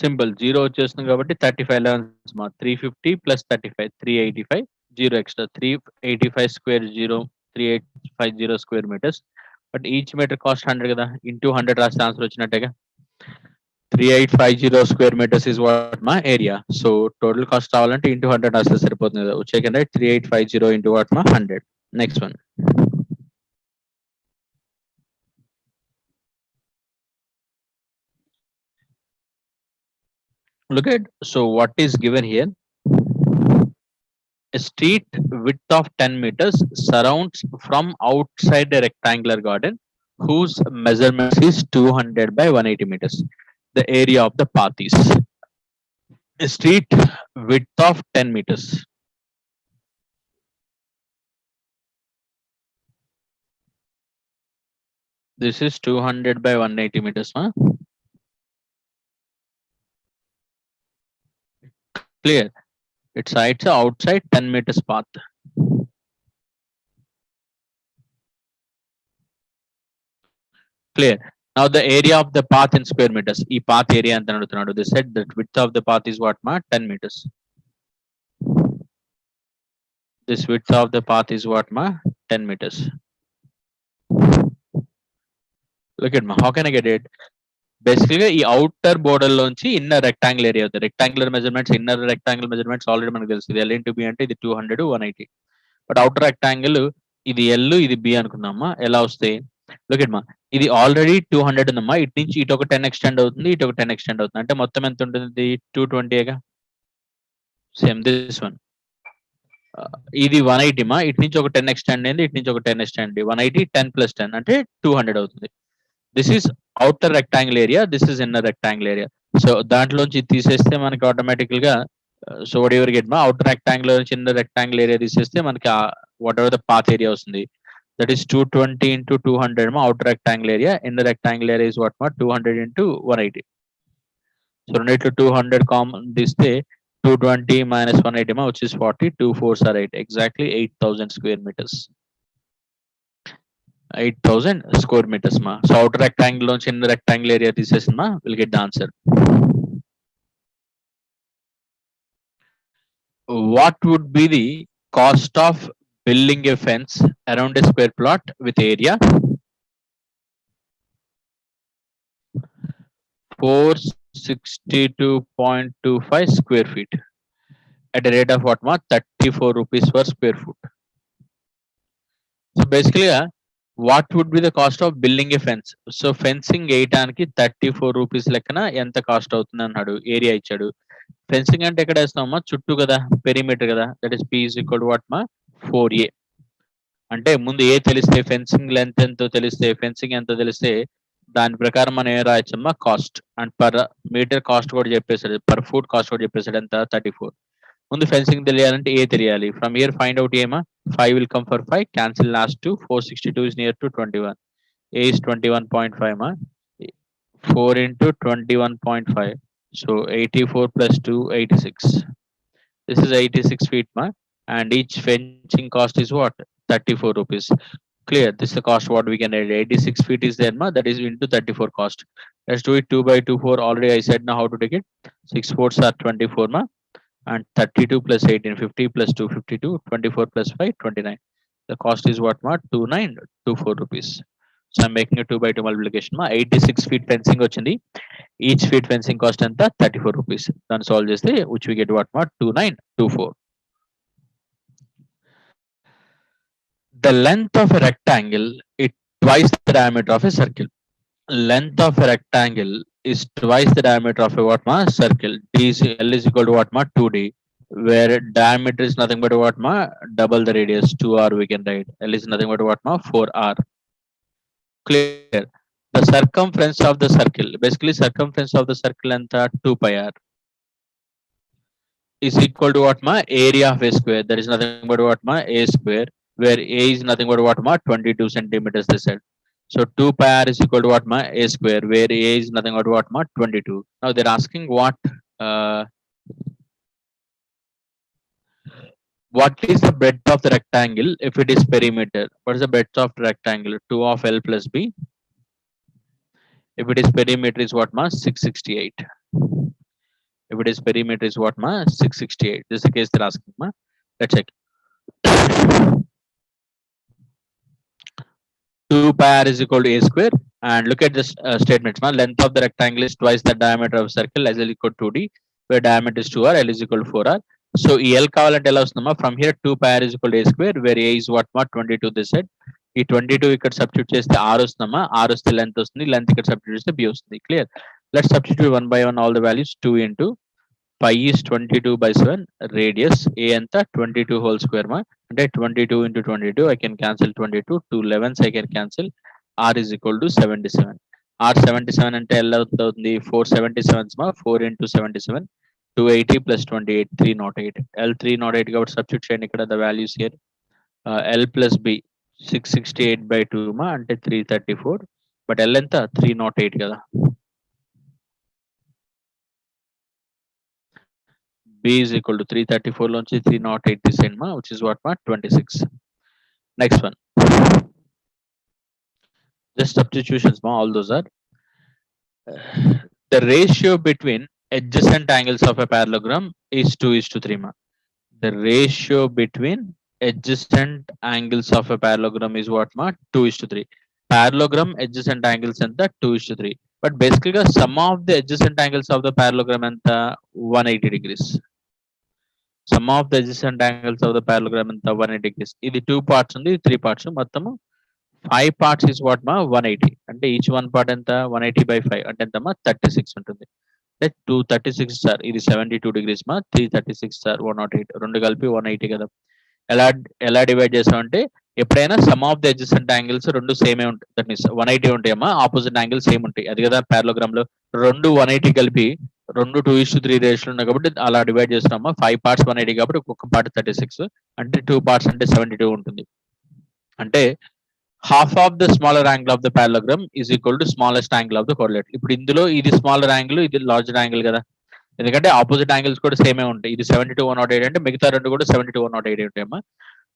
Simple. 0 వచ్చేస్తుంది కాబట్టి 35 11s ma 350 plus 35 385. 0 extra 385 square 0 3850 square meters. But each metre cost 100 కదా. Into 100 రాస్తే answer వచ్చినట్టేగా. 3850 square meters is what my area. So total cost రావాలంటే into 100 రాస్తే సరిపోతుంది కదా. Check and write 3850 into what my 100. Next one. Look at, so what is given here? A street width of 10 meters surrounds from outside a rectangular garden whose measurement is 200 by 180 meters. The area of the path is a street width of 10 meters. This is 200 by 180 meters. Huh? Clear. Its sides are outside 10 meters path. Clear. Now the area of the path in square meters. E path area and they said that width of the path is what ma 10 meters. This width of the path is what ma 10 meters. Look at ma. How can I get it? Basically, the outer border lonchi inner rectangle area. The rectangular measurements, inner rectangle measurements already మనకు తెలుసు. ఇది L into B అంటే ఇది 200 180. But outer rectangle ఇది L ఇది B అనుకుందామా. ఎలా వస్తాయి? Look at ma. ఇది ఆల్రెడీ 200 ఉందమ్మా. ఇటు నుంచి ఇటు ఒక 10 ఎక్స్టెండ్ అవుతుంది, ఇటు ఒక 10 ఎక్స్టెండ్ అవుతుంది. అంటే మొత్తం ఎంత ఉంటుంది? 220గా. Same this one. ఇది 180 మా. ఇటు నుంచి ఒక 10 ఎక్స్టెండ్ అయింది, ఇటు నుంచి ఒక 10 ఎక్స్టెండ్. 180 10 plus 10 అంటే 200 అవుతుంది. This is outer rectangle area, this is inner rectangle area. So దాంట్లోంచి తీసేస్తే మనకి ఆటోమేటికల్ గా సో వాట్ ఎవర్ గెట్ మా outer rectangle నుంచి inner rectangle area తీసేస్తే మనకి what ever the path area వస్తుంది. That is 220 into 200 ma outer rectangle area. Inner rectangle area is what ma 200 into 180. So రెండిట్లో 200 common తీస్తే 220 minus 180 ma, which is 40. 2 4s are 8. Exactly 8000 square meters. 8000 square meters ma. So outer rectangle నుంచి inner rectangle area తీసేసిన ma, we'll get the answer. What would be the cost of building a fence around a square plot with area 462.25 square feet at a rate of what ma 34 rupees per square foot. So basically what would be the cost of building a fence? So fencing వేయడానికి 34 rupees లెక్కన ఎంత cost అవుతుంది అన్నాడు. Area ఇచ్చాడు. Fencing అంటే ఎక్కడ వేస్తామమ్మా? చుట్టూ కదా, పెరిమీటర్ కదా. That is P is equal to what ma 4A. అంటే ముందు ఏ తెలిస్తే ఫెన్సింగ్ లెంత్ ఎంతో తెలిస్తే, ఫెన్సింగ్ ఎంతో తెలిస్తే దాని ప్రకారం మనం ఏం రాయొచ్చమ్మా? Cost. And per metre cost కూడా చెప్పేసాడు, పర్ ఫుట్ కాస్ట్ కూడా చెప్పేసాడు. ఎంత? 34. ముందు ఫెన్సింగ్ తెలియాలంటే ఏ తెలియాలి. ఫ్రమ్ ఇయర్ ఫైండ్ అవుట్ ఏమా? 5 will come for 5, cancel last 2. 462 is near to 21. A is 21.5 ma. 4 into 21.5. So 84 plus 2 86. This is 86 feet ma, and each fencing cost is what? 34 rupees. Clear. This is the cost what we can add. 86 feet is there ma, that is into 34 cost. Let's do it 2 by 2 4. Already I said now how to take it. 6 4s are 24 ma, and 32 plus 18 50 plus 2 52, 24 plus 5 29. The cost is what ma 2924 rupees. So I'm making a 2 by 2 multiplication ma. 86 feet fencing వచ్చింది. Each feet fencing cost ఎంత? 34 rupees. దాన్ని solve చేస్తే which we get what ma 2924. The length of a rectangle is twice the diameter of a circle. Length of a rectangle is twice the diameter of a what ma circle. D is L is equal to what ma 2D, where diameter is nothing but what ma double the radius 2R we can write. L is nothing but what ma 4R. Clear. The circumference of the circle, basically circumference of the circle and 2 pi r is equal to what ma area of a square. There is nothing but what ma a square, where a is nothing but what ma 22 centimeters they said. So 2 pi r is equal to what ma a square, where a is nothing but what ma 22. Now they're asking what is the breadth of the rectangle if it is perimeter? What is the breadth of the rectangle? 2 of L plus B. If it is perimeter is what ma 668. If it is perimeter is what ma 668. This is the case they're asking ma. Let's check. 2 pi r is equal to a square. And look at this statement. Length of the rectangle is twice the diameter of circle as L equal to 2D, where diameter is 2R, L is equal to 4R. So ఈ L కావాలంటే ఎలా వస్తుందమ్మా? From here 2 pi r is equal to a square, where a is what మా 22 this side. ఈ 22 ఇక్కడ substitute చేస్తే r వస్తుందమ్మా. r వస్తే లెంత్ వస్తుంది. లెంత్ ఇక్కడ సబ్స్టిట్యూట్ చేస్తే b వస్తుంది. Clear? Let's substitute one by one all the values. 2 into pi is 22 by 7, radius a ఎంత 22 whole square మా. అంటే 22 into 22, I can cancel 22, 2 11s I can cancel, r is equal to 77. r 77 అంటే ఎలా అవుతుంది? 477 మా. 4 into 77, 280 plus 28, 308. L 308 కాబట్టి substitute చేయండి ఇక్కడ the values here. L plus b 668 by 2 మా, అంటే 334. బట్ L ఎంత? 308 కదా. b is equal to 334 lonchi 308 this end ma, which is what ma 26. Next one, just substitutions ma, all those are the ratio between adjacent angles of a parallelogram is 2:3 ma. The ratio between adjacent angles of a parallelogram is what ma 2:3. Parallelogram adjacent angles anta 2:3. But basically sum of the adjacent angles of the parallelogram anta 180 degrees. Sum of the adjacent angles of the parallelogram anta 180 degrees. ఇది 2 parts ఉంది, 3 parts. మొత్తము 5 parts is what ma 180. అంటే each one part ఎంత 180 by 5 అంటే ఎంత మా 36 ఉంటుంది. అంటే 236 సార్, ఇది 72 degrees మా, 336 సార్ 108, రెండు కలిపి 180 కదా. ఎలా ఎలా డివైడ్ చేసామంటే ఎప్పుడైనా sum of the adjacent angles రెండు సేమే ఉంటాయి. దట్ మీన్స్ 180 ఉంటాయమ్మా, ఆపోజిట్ యాంగిల్ సేమ్ ఉంటాయి. అది కదా పారలోగ్రామ్ లో రెండు 180 కలిపి రెండు 2:3 రేషియో ఉన్నాయి కాబట్టి అలా డివైడ్ చేస్తున్నామా. 5 parts 180 కాబట్టి ఒక్కొక్క పార్ట్ 36, అంటే 2 parts అంటే 72 ఉంటుంది. అంటే half of the smaller angle of the parallelogram is equal to smallest angle of the quadrilateral. ఇప్పుడు ఇందులో ఇది స్మాలర్ యాంగిల్, ఇది లార్జర్ యాంగిల్ కదా, ఎందుకంటే ఆపోజిట్ యాంగిల్స్ కూడా సేమే ఉంటాయి. ఇది 72 108 అంటే మిగతా రెండు కూడా 72 108 ఉంటాయమ్మా.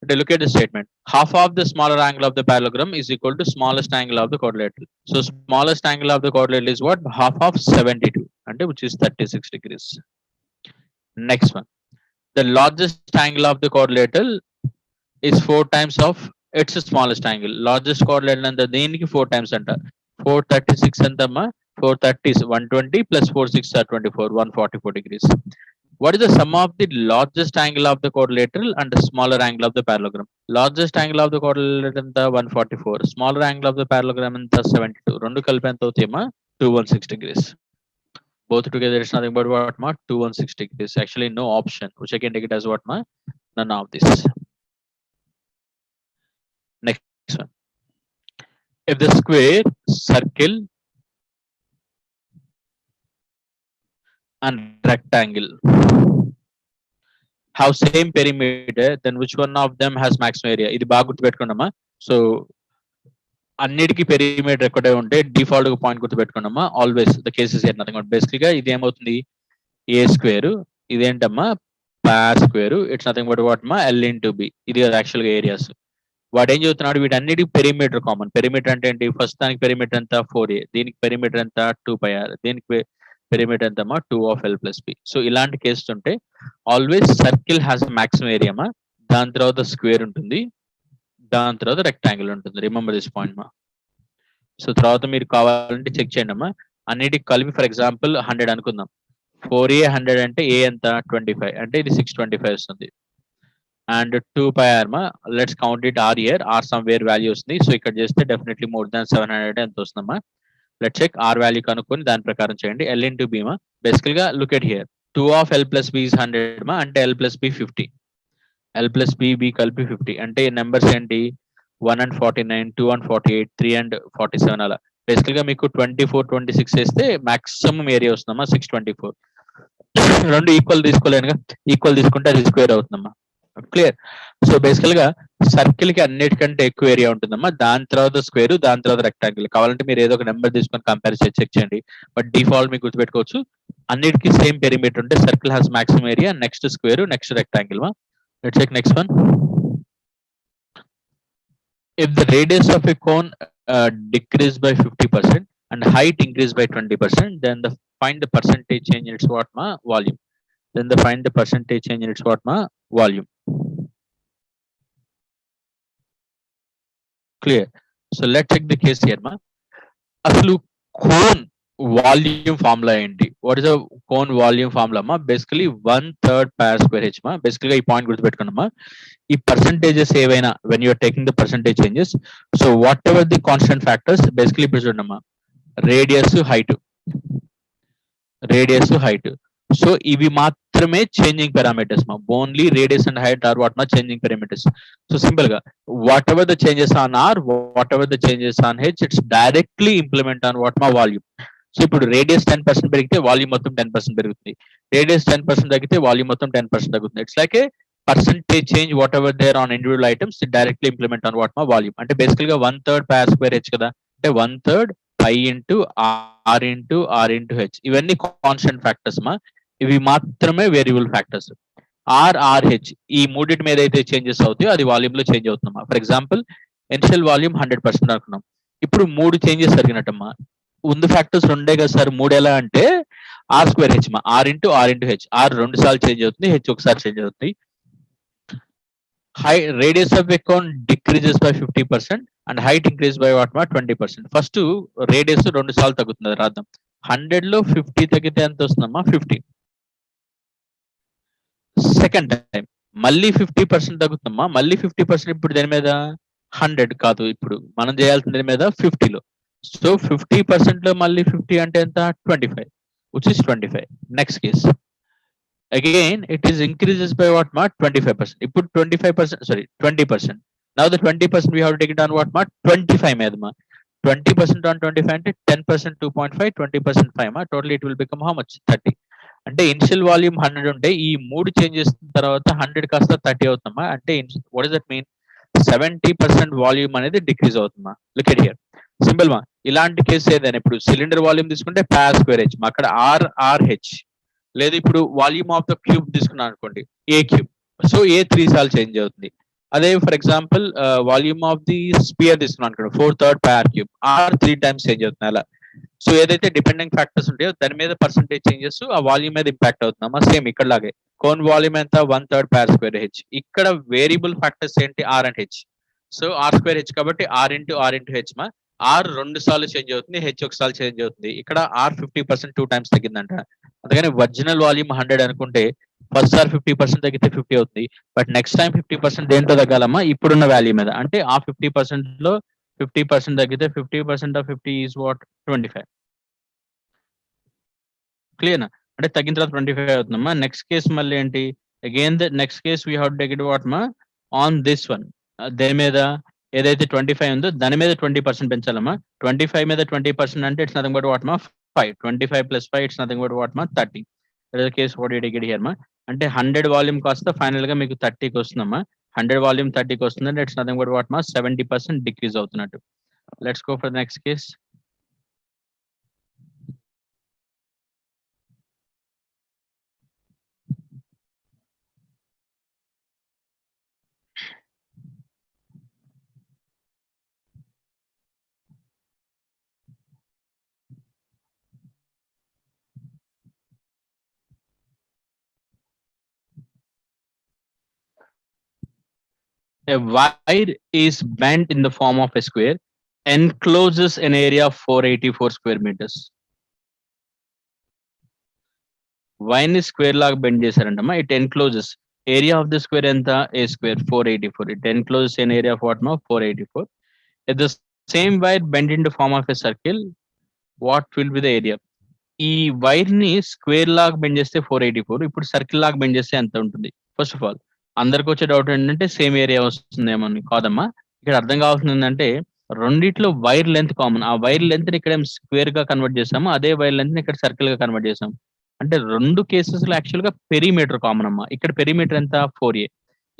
అంటే look at the statement. Half of the smaller angle of the parallelogram is equal to smallest angle of the quadrilateral. So smallest angle of the quadrilateral is what? Half of 72, అంటే which is 36 degrees. Next one, the largest angle of the quadrilateral is 4 times of its smallest angle. Largest quadrilateral anta దేనికి 4 times అంట. 436 ఎంతమ్మా? 430 is 120 plus 46 are 24, 144 degrees. What is the sum of the largest angle of the quadrilateral and the smaller angle of the parallelogram? Largest angle of the quadrilateral anta 144, smaller angle of the parallelogram anta 72, రెండు కలిపి ఎంత అవుతాయమ్మా? 216 degrees. Both together is nothing but what ma 216 degrees. Actually no option, which I can take it as what ma none of this. Next one, if the square, circle and rectangle have same perimeter, then which one of them has maximum area? ఇది బాగా గుర్తుపెట్టుకోండమ్మా. So అన్నిటికీ perimeter ఎక్కడే ఉంటే default గా point గుర్తుపెట్టుకోండమ్మా. Always the cases are nothing but basic గా ఇది ఏమవుతుంది? ఏ స్క్వేర్, ఇదేంటమ్మా par square, it's nothing but what మా ఎల్ ఇంటూ బి. ఇది యాక్చువల్ గా ఏరియాస్. వాడు ఏం చెబుతున్నాడు? వీటన్నిటికి పెరిమీటర్ కామన్. పెరిమీటర్ అంటే ఏంటి? ఫస్ట్ దానికి పెరిమీటర్ ఎంత 4a, దీనికి పెరిమీటర్ ఎంత 2πr, దీనికి పెరిమీటర్ ఎంతమ్మా 2 of L plus B. So ఇలాంటి కేసెస్ ఉంటే always circle has maximum area మా, దాని తర్వాత స్క్వేర్ ఉంటుంది, దాని తర్వాత రెక్టాంగిల్ ఉంటుంది. రిమెంబర్ దిస్ పాయింట్ మా. సో తర్వాత మీరు కావాలంటే చెక్ చేయండి అమ్మా. అన్నిటికి కలిపి ఫర్ ఎగ్జాంపుల్ 100 అనుకుందాం. 4a 100 అంటే a ఎంత 25, అంటే ఇది 625 వస్తుంది. అండ్ 2πr మా, let's count it r year, r somewhere value వస్తుంది. సో ఇక్కడ చేస్తే డెఫినెట్లీ మోర్ దాన్ 700 ఎంత వస్తుందమ్మా. లెట్ చెక్ r వాల్యూ కనుక్కొని దాని ప్రకారం చేయండి. L ఇంటూ b మా, బేసికల్ గా look at here 2 of L plus B is 100 మా, అంటే L plus B 50, L plus B B కలిపి 50, అంటే నెంబర్స్ ఏంటి 1 and 49, 2 and 48, 3 and 47 అలా. బేసికల్ గా మీకు 24 26 వేస్తే మాక్సిమం ఏరియా వస్తుందమ్మా 624. రెండు ఈక్వల్ తీసుకోలేనుగా, ఈక్వల్ తీసుకుంటే అది స్క్వేర్ అవుతుందమ్మా. క్లియర్? సో బేసికల్ గా సర్కిల్ కి అన్నిటికంటే ఎక్కువ ఏరియా ఉంటుందమ్మా, దాని తర్వాత స్క్వేర్, దాని తర్వాత రెక్టాంగిల్. కావాలంటే మీరు ఏదో ఒక నెంబర్ తీసుకొని కంపేర్ చేసి చెక్ చేయండి. బట్ డిఫాల్ట్ మీకు గుర్తుపెట్టుకోవచ్చు, అన్నిటికీ సేమ్ పెరిమీటర్ ఉంటే circle has maximum area, next square, next rectangle. Let's check next one. If the radius of a cone decrease by 50% and height increase by 20%, then find the percentage change in its what ma volume. Then find the percentage change in its what ma volume. Clear? So let's check the case here ma. అసలు cone volume formula ఏంటి? What is the cone volume formula అమ్మా? Basically 1/3 pi r square H మా. బేసికల్గా ఈ point గుర్తుపెట్టుకోండమ్మా. ఈ percentages ఏవైనా when you are taking the percentage changes, so whatever the constant factors, basically ఇప్పుడు చూడమ్మా, radius height, radius height. So ఇవి మాత్రమే చేంజింగ్ పారామీటర్స్ మా. Only radius and height are what మా చేంజింగ్ పారామీటర్స్. సో సింపుల్ గా whatever the changes on are, whatever the changes on h, it's directly implement on what మా volume. So ఇప్పుడు radius 10% పెరిగితే volume మొత్తం 10% పెరుగుతుంది. Radius 10% తగ్గితే volume మొత్తం 10% తగ్గుతుంది. It's like a percentage change whatever there on individual items directly implement on what మా volume. అంటే బేసికల్ గా 1/3 పైర్ స్క్వేర్ హెచ్ కదా, అంటే 1/3 pi into r into h. ఇవన్నీ కాన్స్టెంట్ ఫ్యాక్టర్స్ మా. ఇవి మాత్రమే వేరియబుల్ ఫ్యాక్టర్స్. ఆర్హెచ్ ఈ మూడింటి మీద అయితే చేంజెస్ అవుతాయో అది వాల్యూమ్ లో చేంజ్ అవుతుందమ్మా. ఫర్ ఎగ్జాంపుల్ ఇనిషియల్ వాల్యూమ్ 100% అనుకున్నాం, ఇప్పుడు 3 చేంజెస్ జరిగినట్టమ్మా. ముందు ఫ్యాక్టర్స్ రెండే కదా సార్, 3 ఎలా అంటే ఆర్ స్క్వేర్ హెచ్ మా. R into h. ఆర్ 2 సార్లు చేంజ్ అవుతుంది, హెచ్ ఒకసారి చేంజ్ అవుతుంది. High radius of a cone decreases by 50% and height increase by what మా 20%. ఫస్ట్ రేడియస్ 2 సార్లు తగ్గుతుంది, రాద్దాం. 100 లో 50 తగ్గితే ఎంత వస్తుందమ్మా? 50. సెకండ్ టైం మళ్ళీ 50% తగ్గుతుందమ్మా. మళ్ళీ 50% ఇప్పుడు దేని మీద? 100 కాదు, ఇప్పుడు మనం చేయాల్సిన దేని మీద? 50లో. సో 50% లో మళ్ళీ 50 అంటే ఎంత? 25, which is 25. Next case again it is increases by what ma 25%. ఇప్పుడు 25%, sorry 20%. Now the 20% we have to take it on what ma 25 మీద ma. 20% on 25 అంటే 10% 2.5, 20% 5 ma. Totally it will become how much? 30. అంటే initial volume 100 ఉంటే ఈ 3 changes తర్వాత 100 కాస్త 30 అవుతుందమ్మా. అంటే what is that mean? 70% volume అనేది డిక్రీజ్ అవుతుందమ్మా. లుక్ ఎట్ హియర్, సింపుల్ మా. ఇలాంటి కేసు ఏదైనా ఇప్పుడు సిలిండర్ వాల్యూమ్ తీసుకుంటే పైర్ స్క్వేర్ హెచ్ మా, అక్కడ ఆర్హెచ్. లేదు ఇప్పుడు వాల్యూమ్ ఆఫ్ ద క్యూబ్ తీసుకున్నాను అనుకోండి, ఏ క్యూబ్. సో ఏ 3 సార్లు చేంజ్ అవుతుంది. అదే for example volume of the sphere తీసుకున్నాను అనుకోండి, 4/3 pi r cube, r 3 times change అవుతుంది అలా. సో ఏదైతే డిపెండింగ్ ఫ్యాక్టర్స్ ఉంటాయో దాని మీద పర్సంటేజ్ చేంజెస్ ఆ వాల్యూమ్ మీద ఇంపాక్ట్ అవుతుందమ్మా. సేమ్ ఇక్కడ లాగే కోన్ వాల్యూమ్ ఎంత? 1/3 పైర్ స్క్వేర్ హెచ్. ఇక్కడ వేరియబుల్ ఫ్యాక్టర్స్ ఏంటి? R and h. So r square H కాబట్టి ఆర్ ఇంటూ హెచ్ మా. ఆర్ 2 సార్లు చేంజ్ అవుతుంది, హెచ్ ఒకసారి చేంజ్ అవుతుంది. ఇక్కడ ఆర్ 50% 2 టైమ్స్ తగ్గిందంట. అందుకని ఒరిజినల్ వాల్యూమ్ 100 అనుకుంటే ఫస్ట్ సార్ 50% తగ్గితే 50 అవుతుంది. బట్ నెక్స్ట్ టైం 50% దేంతో తగ్గాలమ్మా? ఇప్పుడున్న వాల్యూ మీద. అంటే ఆ 50% లో 50% తగ్గితే 50% ఆఫ్ 50 ఈజ్ వాట్? 25. క్లియర్. అంటే తగ్గిన తర్వాత 25 అవుతుందమ్మా. నెక్స్ట్ కేస్ మళ్ళీ ఏంటి? Again the next case we have take it what మా ఆన్ దిస్ వన్. దేని మీద? ఏదైతే 25 ఉందో దాని మీద 20% పెంచాలమ్మా. 25 మీద 20% అంటే ఇట్స్ నథింగ్ బట్ వాట్ మా 5. 25 plus 5 it's nothing but what మా 30. Case what you take it here మా. అంటే 100 వాల్యూమ్ కాస్త ఫైనల్ గా మీకు 30కి వస్తుందమ్మా. 100 వాల్యూమ్ 30కి వస్తుందంటే ఇట్స్ నథింగ్ బట్ వాట్ మా 70% డిక్రీజ్ అవుతున్నట్టు. Let's go for next case. A wire is bent in the form of a square, encloses an area of 484 square meters. Wire ని స్క్వేర్ లాగా bend చేశారంటమ్మా. It encloses area of the square ఎంత? A square 484. It encloses an area of what మా 484. If the same wire bent into form of a circle, what will be the area? ఈ wire ని square లాగా bend చేస్తే 484, ఇప్పుడు circle లాగా bend చేస్తే ఎంత ఉంటుంది? ఫస్ట్ ఆఫ్ ఆల్ అందరికి వచ్చే డౌట్ ఏంటంటే సేమ్ ఏరియా వస్తుందేమో అని. కాదమ్మా, ఇక్కడ అర్థం కావాల్సింది ఏంటంటే రెండిట్లో వైర్ లెంత్ కామన్. ఆ వైర్ లెంత్ ని ఇక్కడ స్క్వేర్ గా కన్వర్ట్ చేసాము, అదే వైర్ లెంత్ ని ఇక్కడ సర్కిల్ గా కన్వర్ట్ చేసాము. అంటే రెండు కేసెస్ లో యాక్చువల్ గా పెరిమీటర్ కామన్ అమ్మా. ఇక్కడ పెరిమీటర్ ఎంత? 4a.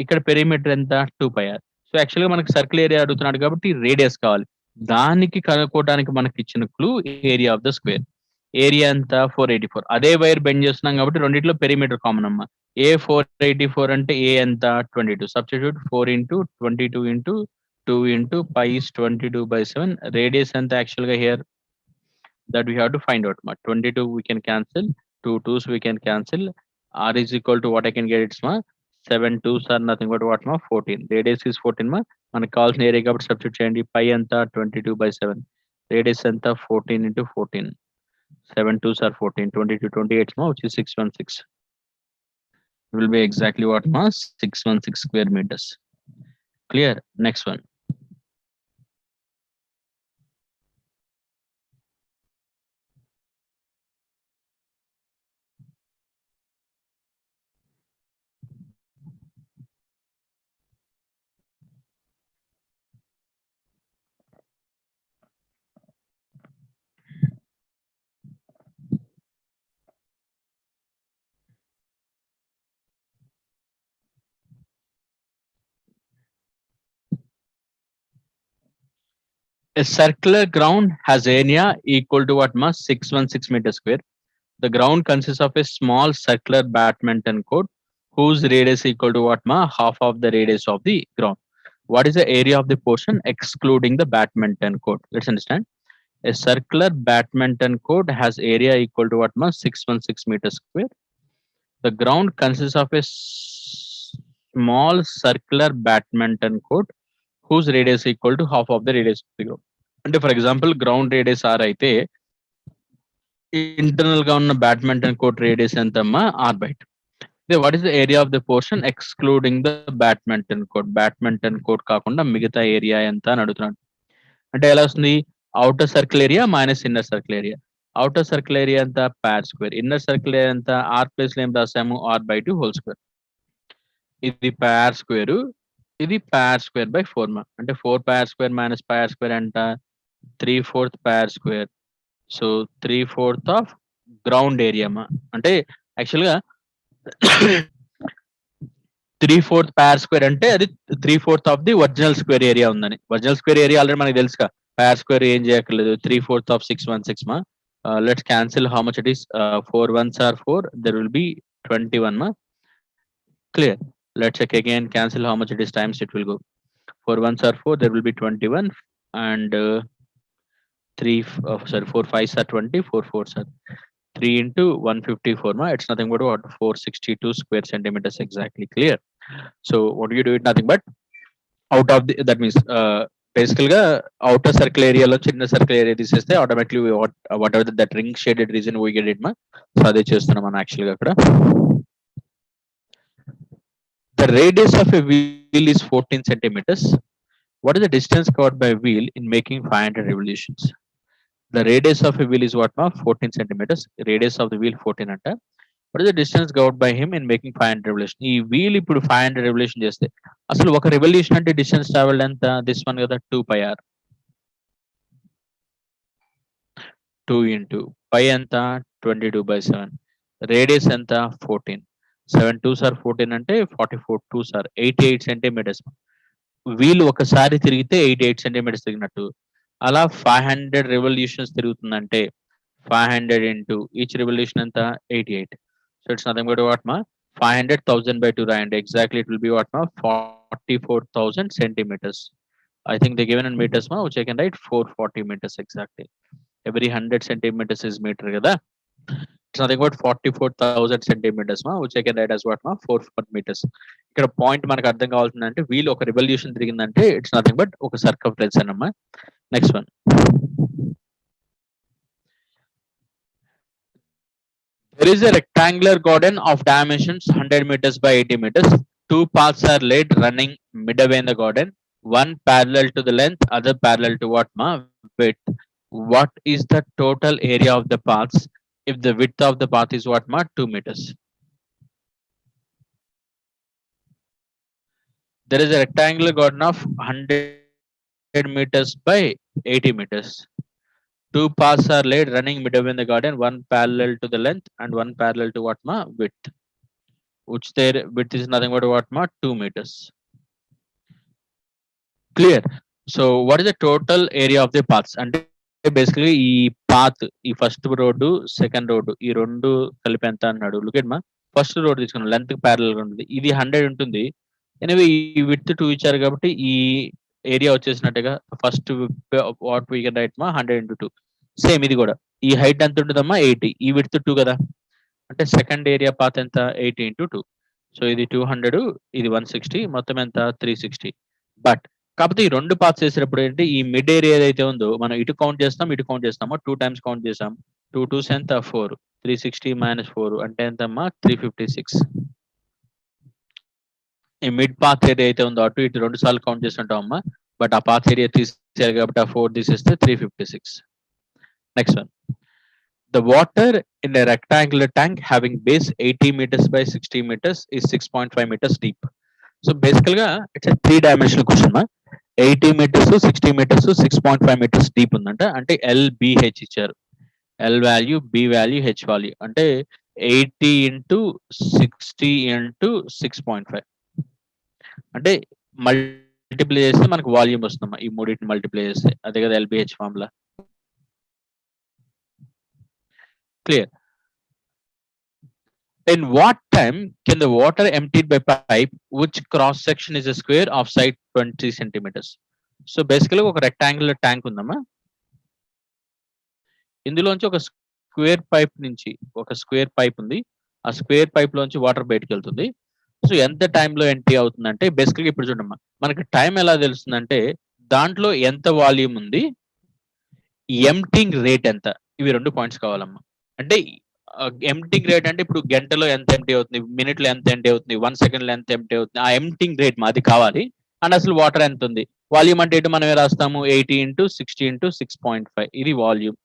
ఇక్కడ పెరిమీటర్ ఎంత? 2πr. సో యాక్చువల్ గా మనకి సర్కిల్ ఏరియా అడుగుతున్నాడు కాబట్టి రేడియస్ కావాలి. దానికి కనుక్కోవడానికి మనకి ఇచ్చిన clue area of the square. Area ఎంత? 484. అదే వైర్ బెండ్ చేస్తున్నాం కాబట్టి రెండిట్లో పెరిమీటర్ కామన్ అమ్మా. ఏ 484 అంటే ఏ ఎంత? 22. Substitute 4 into 22 into 2 into pi is 22/7. Radius ఎంత యాక్చువల్ గా here? That we have to find out ma. 22 we can cancel, 2 2s we can cancel. R is equal to what I can get, it's ma 7 2s are nothing but what ma 14. Radius is 14 ma. మనకు కావాల్సిన area కాబట్టి substitute చేయండి. పై ఎంత? 22/7. radius ఎంత 14 into 14, 7 2s are 14, 22 28 ma, which is 616. It will be exactly what ma, 616 square meters. Clear? Next one. A circular ground has area equal to what ma, 616 meters square. The ground consists of a small circular badminton court whose radius equal to what ma, half of the radius of the ground. What is the area of the portion excluding the badminton court? Let's understand. A circular badminton court has area equal to what ma, 616 meters square. The ground consists of a small circular badminton court whose radius equal to half of the radius of the ground. అంటే for example ground radius R అయితే internal గా ఉన్న badminton court radius ఎంతమ్మా R బైట్. What is the area of the portion excluding the badminton court కాకుండా మిగతా area ఎంత అని అడుగుతున్నాడు. అంటే ఎలా వస్తుంది, outer circle area minus inner circle area. Outer circle area ఎంత pi r square, inner circle area ఎంత ఆర్ ప్లేస్ లో ఏం రాసాము ఆర్ బై 2 హోల్ స్క్వేర్. ఇది పైర్ స్క్వేర్, ఇది పైర్ స్క్వేర్ బై 4 మా. అంటే 4 pi r square minus pi r square ఎంత 3/4 pi r square. So 3/4 of ground area మా. అంటే యాక్చువల్ గా 3/4 పైర్ స్క్వేర్ అంటే అది 3/4 of the original square area ఉందని. ఒరిజినల్ స్క్వేర్ ఏరియా ఆల్రెడీ మనకి తెలుసుగా, పైర్ స్క్వేర్ ఏం చేయక్కర్లేదు, 3/4 ఆఫ్ 616 మా. Let's cancel how much it is, 4 1s are 4, there will be 21 ma. Clear? Let's check again, cancel how much it is times it will go. 4 1s are 4, there will be 21, and 4 5s are 20, 4 4s are 3 into 154 ma. It's nothing but what 462 square centimeters exactly. Clear? So what do you do? It nothing but out of the, that means basically outer circle area lo chinna circle area తీసేస్తే automatically whatever that ring shaded region we get it ma. So అదే చేస్తున్నాం మనం actually గా అక్కడ. The radius of a wheel is 14 centimeters. What is the distance covered by a wheel in making 500 revolutions? The radius of a wheel is what ma, 14 centimeters. Radius of the wheel 14 anta. What is the distance covered by him in making 500 revolution? ఈ wheel ఇప్పుడు 500 revolution చేస్తే అసలు ఒక revolution అంటే distance travel ఎంత, this one కదా 2πr. 2 into పై ఎంత 22/7, radius ఎంత 14, 7 2s are 14 అంటే 44 2s are 88 సెంటీమీటర్స్. వీల్ ఒకసారి తిరిగితే 88 సెంటీమీటర్స్ తిరిగినట్టు. అలా 500 రెవల్యూషన్స్ తిరుగుతుందంటే 500 into each revolution ఎంత 88. So it's nothing but what ma, 500,000 by 2 and exactly it will be what ma, 44,000 centimeters. I think they given in meters ma, which I can write 440 meters exactly. Every 100 centimeters is meter kada. It's nothing but 44,000 centimeters ma, which I can write as what ma, 440 meters. ఇక్కడ point మనకు అర్థం కావాల్సిందంటే wheel ఒక revolution తిరిగిందంటే it's nothing but ఒక circumference అన్నమా. Next one. There is a rectangular garden of dimensions 100 meters by 80 meters. Two paths are laid running midway in the garden. One parallel to the length, other parallel to what ma, width. What is the total area of the paths if the width of the path is what ma, 2 meters? There is a rectangular garden of 100 meters by 80 meters. Two paths are laid running midway in the garden, one parallel to the length and one parallel to what ma, width. Which their width is nothing but what ma, 2 meters. Clear? So what is the total area of the paths? And basically ఈ path, ఈ first road second road ఈ రెండు కలిపి ఎంత అన్నాడు. Look at మా, first road తీసుకున్నాం length parallel గా ఉంటుంది, ఇది 100 ఉంటుంది. ఎనివే ఈ విడ్త్ 2 ఇచ్చారు కాబట్టి ఈ ఏరియా వచ్చేసినట్టుగా first what we can write మా 100 into 2. సేమ్ ఇది కూడా ఈ హైట్ ఎంత ఉంటుందమ్మా 80, ఈ విడ్త్ 2 కదా, అంటే సెకండ్ ఏరియా పాత్ ఎంత 80 into 2. సో ఇది 200, ఇది 160, మొత్తం ఎంత 360. బట్ కాకపోతే ఈ 2 పాత్స్ చేసేటప్పుడు ఏంటి ఈ మిడ్ ఏరియా ఏదైతే ఉందో మనం ఇటు కౌంట్ చేస్తామో 2 టైమ్స్ కౌంట్ చేసాం. 2 2s ఎంత 4. 360 - 4 అంటే ఎంతమ్మా 356. ఈ మిడ్ పాత్ ఏరియా అయితే ఉందో అటు ఇటు 2 సార్లు కౌంట్ చేస్తుంటాం అమ్మా. బట్ ఆ పాత్ ఏరియా తీసేయాలి కాబట్టి ఆ 4 తీసేస్తే 356. Next one. The water in a rectangular tank having base 80 meters by 60 meters is 6.5 meters deep. So basically it's a 3-dimensional question. 80 meters to 60 meters to 6.5 meters deep ఉందంట. అంటే LBH ఇచ్చారు. L value, B value, H value. అంటే 80 into 60 into 6.5. అంటే multiply చేస్తే మనకు volume వస్తుందమ్మా. ఈ మూడింటిని మల్టిప్లై చేస్తే అదే కదా LBH formula. Clear. In what time can the water emptied by pipe which cross section is a square of side 20 centimeters? So బేసికల్గా ఒక రెక్టాంగులర్ ట్యాంక్ ఉందమ్మా. ఇందులోంచి ఒక స్క్వేర్ పైప్ ఉంది. ఆ స్క్వేర్ పైప్ లోంచి వాటర్ బయటకు వెళ్తుంది. సో ఎంత టైంలో ఎంట్రీ అవుతుందంటే బేసికల్గా ఇప్పుడు చూడమ్మా మనకి టైం ఎలా తెలుస్తుందంటే దాంట్లో ఎంత వాల్యూమ్ ఉంది, ఎంప్టింగ్ రేట్ ఎంత, ఇవి 2 పాయింట్స్ కావాలమ్మా. అంటే ఎంప్టింగ్ రేట్ అంటే ఇప్పుడు గంటలో ఎంత ఎంటీ అవుతుంది, మినిట్లో ఎంత ఎంటీ అవుతుంది, 1 సెకండ్లో ఎంత ఎంటీ అవుతుంది, ఆ ఎంప్టింగ్ రేట్ మాది కావాలి. అండ్ అసలు వాటర్ ఎంత ఉంది. వాల్యూమ్ అంటే మనం ఏ రాస్తాము 80 into 60 into 6.5. ఇది volume.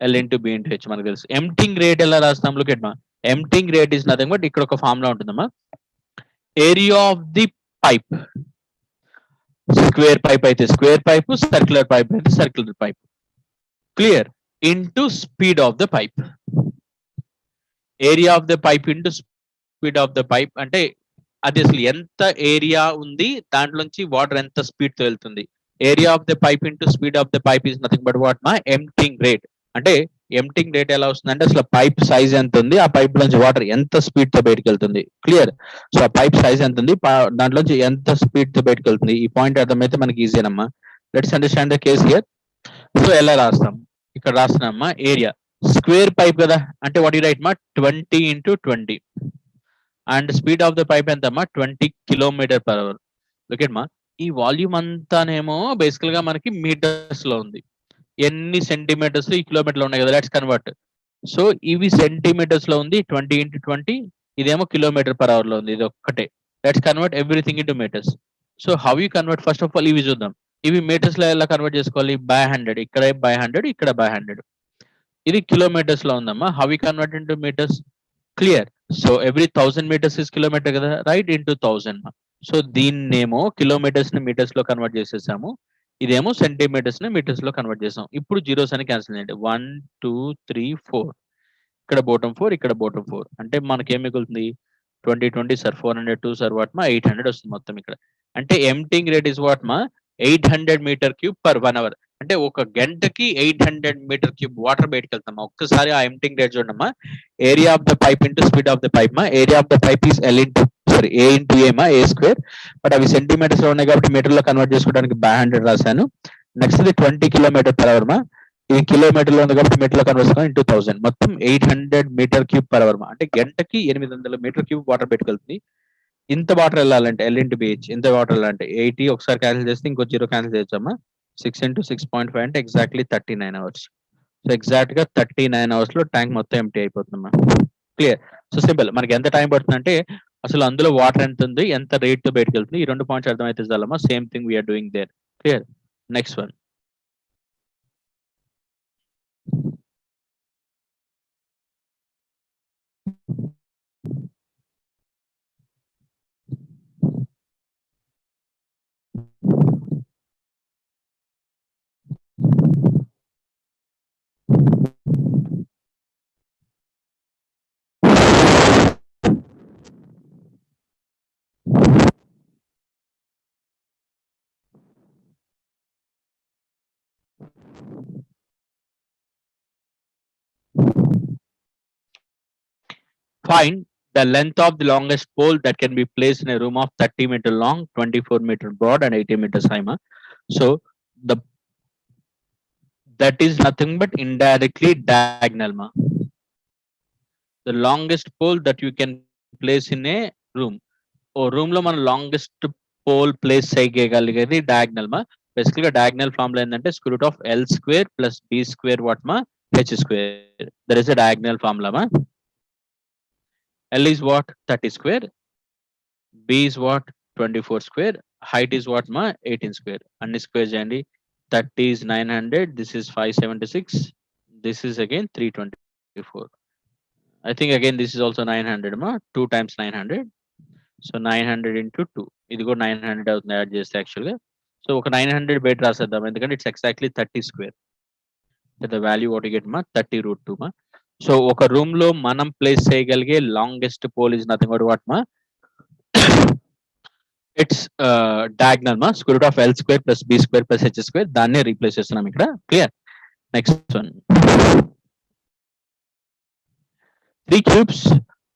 L into B into H మనకు తెలుసు. ఎంప్టింగ్ రేట్ ఎలా రాస్తాం? లుక్ ఎట్ మా ఎంప్టింగ్ రేట్ ఇస్ నథింగ్ బట్ ఇక్కడ ఒక ఫార్ములా ఉంటుందమ్మా. Area of the pipe, square pipe అయితే స్క్వేర్ పైప్, సర్క్యులర్ పైప్ అయితే circular pipe, clear, into speed of the pipe. Area of the pipe into speed of the pipe అంటే అది అసలు ఎంత area ఉంది, దాంట్లోంచి వాటర్ ఎంత స్పీడ్ తో వెళ్తుంది. Area of the pipe into speed of the pipe is nothing but what మా ఎంప్టింగ్ రేట్. అంటే ఎంప్టింగ్ రేట్ ఎలా వస్తుందంటే అసలు పైప్ సైజ్ ఎంత ఉంది, ఆ పైప్ లోంచి వాటర్ ఎంత స్పీడ్ తో బయటకు వెళ్తుంది. క్లియర్. సో ఆ పైప్ సైజ్ ఎంత ఉంది, దాంట్లోంచి ఎంత స్పీడ్ తో బయటకు వెళ్తుంది. ఈ పాయింట్ అర్థమైతే మనకి ఈజీనమ్మా. Let's understand the case here. So ఎలా రాస్తాం? ఇక్కడ రాస్తున్నామ్మా ఏరియా స్క్వేర్ పైప్ కదా అంటే వాట్ యు రైట్ మా 20 into 20 and speed of the pipe ఎంతమ్మా 20 km/h. లుక్ ఎట్ మా ఈ వాల్యూమ్ అంతానేమో బేసికల్ గా మనకి మీటర్స్ లో ఉంది. ఎన్ని సెంటీమీటర్స్ ఈ కిలోమీటర్లు ఉన్నాయి కదా, లెట్స్ కన్వర్ట్. సో ఇవి సెంటీమీటర్స్ లో ఉంది 20 into 20, ఇదేమో km/h లో ఉంది. ఇది ఒక్కటే. Let's convert everything into metres. So how you convert? First of all ఇవి చూద్దాం. ఇవి మీటర్స్ లో ఎలా కన్వర్ట్ చేసుకోవాలి? బై 100. ఇక్కడ బై 100, ఇక్కడ బై 100. ఇది కిలోమీటర్స్ లో ఉందమ్మా. How you convert into metres? Clear. So every 1000 meters is kilometre కదా, రైట్, ఇంటూ 1000. సో దీన్నేమో కిలోమీటర్స్ ని మీటర్స్ లో కన్వర్ట్ చేసేసాము. ఇదేమో సెంటీమీటర్స్ ని మీటర్స్ లో కన్వర్ట్ చేసాం. ఇప్పుడు జీరోస్ అని క్యాన్సిల్ చేయండి. 1 2 3 4, ఇక్కడ బోటం 4, ఇక్కడ బోటం 4 అంటే మనకి ఏం మిగులుతుంది? 20 20 సార్ 402 సార్ వాట్ మా 800 వస్తుంది మొత్తం ఇక్కడ. అంటే ఎంప్టింగ్ రేట్ ఇస్ వాట్ మా 800 m3/1 hour. అంటే ఒక గంటకి 800 m3 వాటర్ బయటకు వెళ్తామా. ఒక్కసారి ఆ ఎంప్టింగ్ రేట్ చూడమ్మా. Area of the pipe into speed of the pipe మా. Area of the pipe is L into A into A మా, A స్క్వేర్. బట్ అవి సెంటీమీటర్స్ లో ఉన్నాయి కాబట్టి మీటర్ లో కన్వర్ట్ చేసుకోవడానికి బై 100 రాశాను. నెక్స్ట్ ఇది 20 km/h మా. ఇది కిలోమీటర్ లో ఉంది కాబట్టి మీటర్ లో కన్వర్ట్ చేసుకుని ఇంటూ 1000, మొత్తం 800 m3/hour మా. అంటే గంటకి 800 m3 వాటర్ బయటకు వెళ్తుంది. ఇంత వాటర్ వెళ్ళాలంటే L ఇంటూ BH ఇంత వాటర్ వెళ్ళాలంటే 80 ఒకసారి క్యాన్సిల్ చేస్తే ఇంకో 0 క్యాన్సిల్ చేయొచ్చమ్మా. 6 into 6.5 అంటే ఎగ్జాక్ట్లీ 39 hours. సో ఎగ్జాక్ట్ గా 39 hours లో ట్యాంక్ మొత్తం ఎంటీ అయిపోతుందమ్మా. క్లియర్. So simple. మనకి ఎంత టైం పడుతుందంటే అసలు అందులో వాటర్ ఎంత ఉంది, ఎంత రేట్ తో బయటకు వెళ్తుంది, ఈ 2 పాయింట్స్ అర్థమైతే చాలమ్మా. Same thing we are doing there. Clear. Next one. Find the length of the longest pole that can be placed in a room of 30-meter long, 24-meter broad, and 80 meters high. So the that is nothing but indirectly diagonal. The longest pole that you can place in a room. ఓ room లో మనం longest pole place చేయగలిగేది diagonal మా. బేసికల్గా diagonal formula ఏంటంటే square root of L square plus B square what మా H square. There is a diagonal formula మా. L is what 30 square, B is what 24 square, height is what ma 18 square. Anni square చేయండి. 30 is 900, this is 576, this is again 324. I think again this is also 900 ma, 2 times 900. So 900 into 2. ఇది కూడా 900 అవుతుంది add చేస్తే యాక్చువల్గా. So ఒక 900 బయట రాసేద్దాం ఎందుకంటే it's exactly 30 square. The value what you get మా 30 రూట్ 2 మా. సో ఒక రూమ్ లో మనం ప్లేస్ చేయగలిగే longest pole is nothing but what మా ఇట్స్ డయాగ్నల్ మా square root of L square plus B square plus h square. దాన్నే replace చేస్తున్నాం ఇక్కడ. Clear. Next one. 3 cubes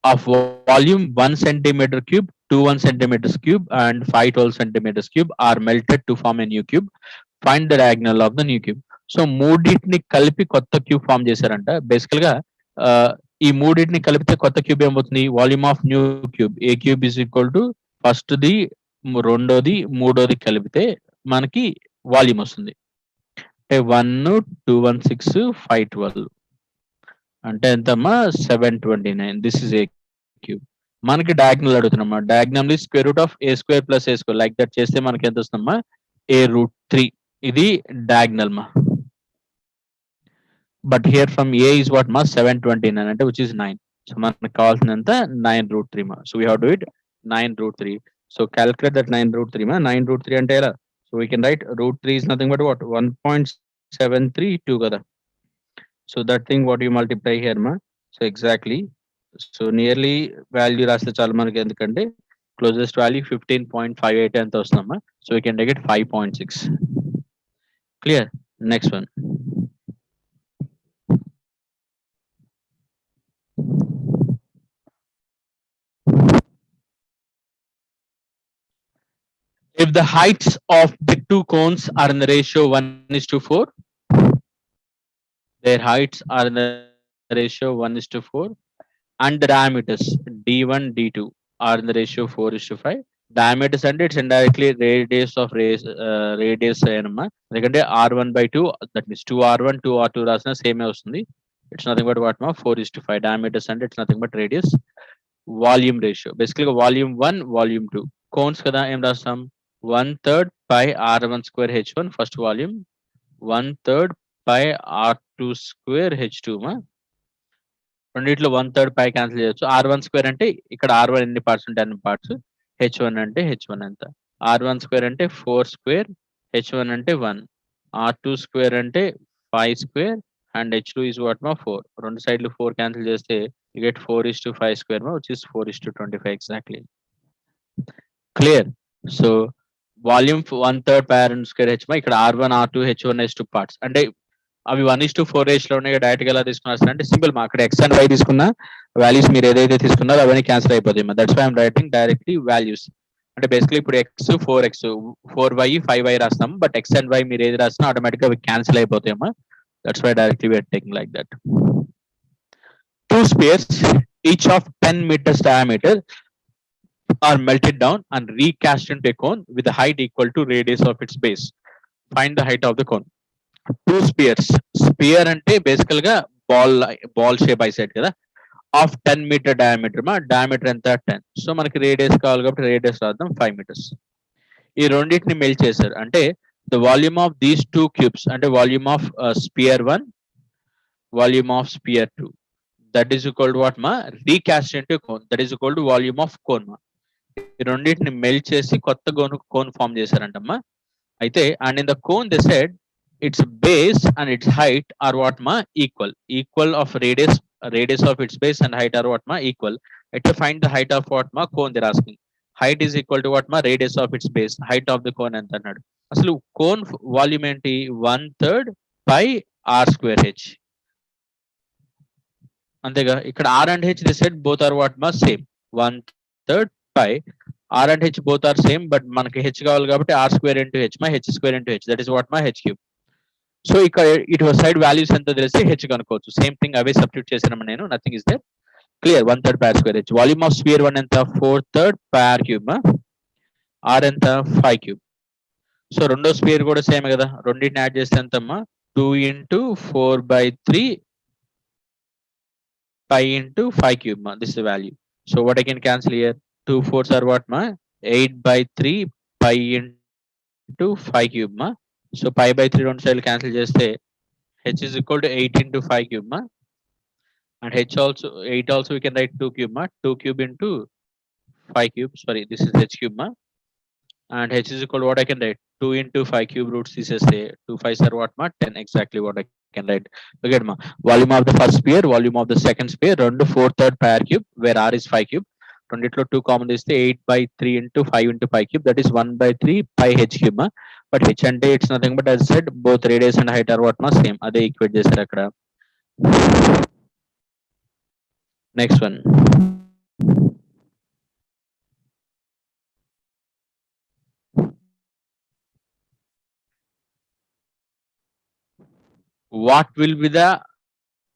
of volume 1 centimeter cube, 2 1 centimeters cube and 5 12 centimeters cube are melted to form a new cube. Find the diagonal of the new cube. So మూడింటిని కలిపి కొత్త cube form చేశారంట. బేసికల్ గా ఈ మూడింటిని కలిపితే కొత్త క్యూబ్ ఏమవుతుంది? Volume of new cube A cube is equal to first the రెండోది మూడోది కలిపితే మనకి వాల్యూమ్ వస్తుంది. అంటే 1 216 512 అంటే ఎంతమ్మా 729. This is a cube. మనకి డయాగ్నల్ అడుగుతున్నామా. Diagonal is square root of A square plus A square like that చేస్తే మనకి ఎంత వస్తుందమ్మా ఏ రూట్ 3. ఇది డయాగ్నల్ మా. But here from A is what మా 729 అంటే విచ్ ఇస్ 9. సో మనకి కావాల్సినంత 9 రూట్ 3 మా. So we have to it 9 root 3. So calculate that 9 root 3 మా. 9 రూట్ 3 అంటే ఎలా? So we can write root 3 is nothing but what 1.732 కదా. So that thing what you multiply here మా. So exactly so nearly value రాస్తే చాలు మనకి, ఎందుకంటే closest value 15.58 ఎంత వస్తుందమ్మా. So we can take it 5.6. Clear. Next one. If the heights of the two cones are in the ratio 1:4, their heights are in the ratio 1:4, and the diameters d1 d2 are in the ratio 4:5. Diameters అంటే it's indirectly radius of radius అనమా. ఎందుకంటే r1/2 that means 2r1 2r2 రాసిన సేమే వస్తుంది. It's nothing but what మా 4:5. diameters అంటే it's nothing but radius. Volume ratio బేసికల్గా volume 1 volume 2 cones కదా, ఏం రాస్తాం 1/3 by r1 square h1 first volume, 1/3 by r2 square h2 మా. రెండిట్లో 1/3 పై క్యాన్సిల్ చేయొచ్చు. r1 స్క్వేర్ అంటే ఇక్కడ r1 ఎన్ని పార్ట్స్ ఉంటే అన్ని పార్ట్స్, h1 అంటే h1 ఎంత, r1 స్క్వేర్ అంటే 4 స్క్వేర్, h1 అంటే 1, r2 స్క్వేర్ అంటే 5 square and h2 is what మా 4. రెండు సైడ్లు 4 క్యాన్సిల్ చేస్తే you get 4:5 square ma, which is 4:25 exactly. Clear. So volume 1/3 by r square h ma. ఇక్కడ r1 r2 h1 h2 parts అంటే అవి 1:4 రేషియోలో ఉన్నాయి. డైరెక్ట్ గా ఎలా తీసుకున్నారు అంటే సింపుల్ మా. అక్కడ x అండ్ y తీసుకున్న వాల్యూస్ మీరు ఏదైతే తీసుకున్నారో అవన్నీ క్యాన్సిల్ అయిపోతాయి మా. That's why I'm writing directly values. అంటే బేసిక్లీ ఇప్పుడు x 4x 4y 5y రాస్తాం. బట్ x అండ్ y మీరు ఏది రాసినా ఆటోమేటిక్ గా అవి క్యాన్సిల్ అయిపోతాయి మా. That's why directly we are taking like that. Two spheres, each of 10 meters diameter, are melted down and recast into a cone with a height equal to radius of its base. Find the height of the cone. Two spheres. Sphere అంటే బేసికల్ గా ball shape eyesight కదా, of 10 metre diameter మా. Diameter ఎంత 10. So మనకి radius కావాలి కాబట్టి radius రాద్దాం 5 meters. ఈ రెండింటిని మెల్ట్ చేశారు అంటే the volume of these two cubes అంటే volume of sphere 1, volume of sphere 2, that is equal to what మా recast into cone, that is equal to volume of cone మా. ఈ రెండింటిని మెల్ట్ చేసి కొత్త కోన్ ఫామ్ చేశారంటమ్మా. అయితే and in the cone they said its base and its height are what మా equal of radius of its base and height are what మా equal. అయితే find the height of what మా cone they asking. Height is equal to what మా radius of its base, height of the cone ఎంత అన్నాడు. అసలు cone volume ఏంటి 1/3 by r square h. అంతేగా. ఇక్కడ r and h they said both are what ma same, 1/3 by r and h both are same, but మనకి h కావాలి కాబట్టి r square into h ma h square into h, that is what ma h cube. So ఇక్కడ ఇటు side values ఎంత తెలిసి h కనుక్కోవచ్చు. Same thing అవే substitute చేసాను నేను, nothing is there. Clear. 1/3 by r square h. Volume of sphere 1 ఎంత 4/3 by r cube మా. R ఎంత 5 క్యూబ్. సో రెండో స్క్వేర్ కూడా సేమ్ కదా, రెండింటిని యాడ్ చేస్తే ఎంతమ్మా 2 into 4/3 pi into 5 cube ma. This is the value. So what I can cancel here, 2 4s are what ma, 8/3 pi into 5 cube ma. So pi by 3 రెండు సైడ్లు cancel చేస్తే h is equal to 8 into 5 cube ma, and h also 8 also we can write 2 cube ma, 2 cube into 5 cube, sorry this is h cube ma, and h is equal to what I can write, 2 into 5 cube roots తీసేస్తే 2 5s are what ma, 10, exactly what I can write. Look at ma, volume of the first sphere, volume of the second sphere, రెండు 4/3 pi r cube where r is 5 cube, రెండిట్లో 2 common తీస్తే 8/3 into 5 into 5 cube, that is 1/3 pi h cube ma. But h అంటే it's nothing but as said both radius and height are what ma, same, అదే equate చేశారు అక్కడ. Next one, what will be the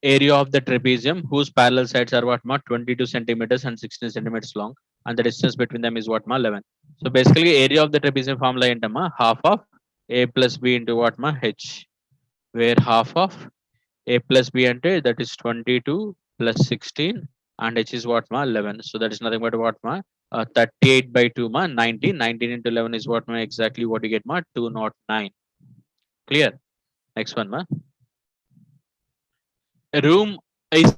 area of the trapezium whose parallel sides are what ma, 22 centimeters and 16 centimeters long, and the distance between them is what ma, 11. So basically area of the trapezium formula ఏంటమ్మా, half of a plus b into what ma, h, where half of a plus b అంటే that is 22 plus 16 and h is what ma, 11. So that is nothing but what ma, 38/2 ma, 19. 19 into 11 is what ma, exactly what you get ma, 209. Clear? Next one ma, a room is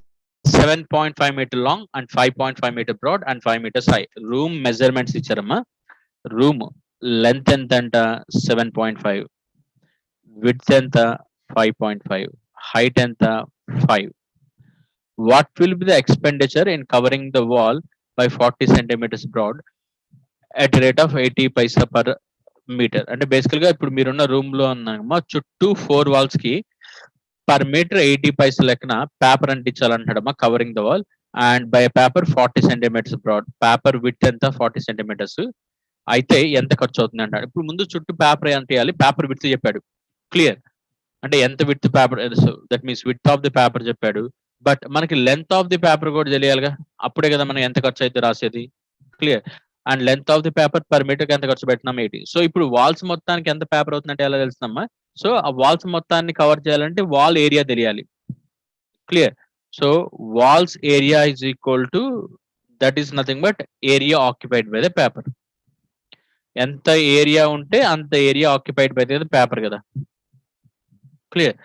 7.5 meter long and 5.5 meter broad and 5 meters high. Room measurements ఇచ్చారమ్మా. Room length ఎంత అంట 7.5, width ఎంత 5.5, height ఎంత 5. What will be the expenditure in covering the wall by 40 centimeters broad at a rate of 80 paisa per meter? అంటే బేసికల్ గా ఇప్పుడు మీరున్న రూమ్ లో ఉన్నామా, చుట్టూ 4 వాల్స్ కి పర్ మీటర్ 80 పైసలు లెక్కన పేపర్ అంటించాలంటాడమ్మా, covering the wall, and by paper 40 centimetres broad. Paper width ఎంత 40 సెంటీమీటర్స్, అయితే ఎంత ఖర్చు అవుతుంది అంటాడు. ఇప్పుడు ముందు చుట్టూ పేపర్ ఎంత వేయాలి, పేపర్ విత్ చెప్పాడు. క్లియర్? అంటే ఎంత width paper, that means width of the paper చెప్పాడు, బట్ మనకి లెంత్ ఆఫ్ ది పేపర్ కూడా తెలియాలిగా, అప్పుడే కదా మనం ఎంత ఖర్చు అయితే రాసేది. క్లియర్? And length of the paper per metre ఎంత ఖర్చు పెట్టినాం 80. సో ఇప్పుడు వాల్స్ మొత్తానికి ఎంత పేపర్ అవుతుందంటే ఎలా తెలుస్తుందమ్మా, సో ఆ వాల్స్ మొత్తాన్ని కవర్ చేయాలంటే వాల్ ఏరియా తెలియాలి. Clear? So walls area is equal to, that is nothing but area occupied by the paper. ఎంత ఏరియా ఉంటే అంత area occupied by the paper కదా. క్లియర్?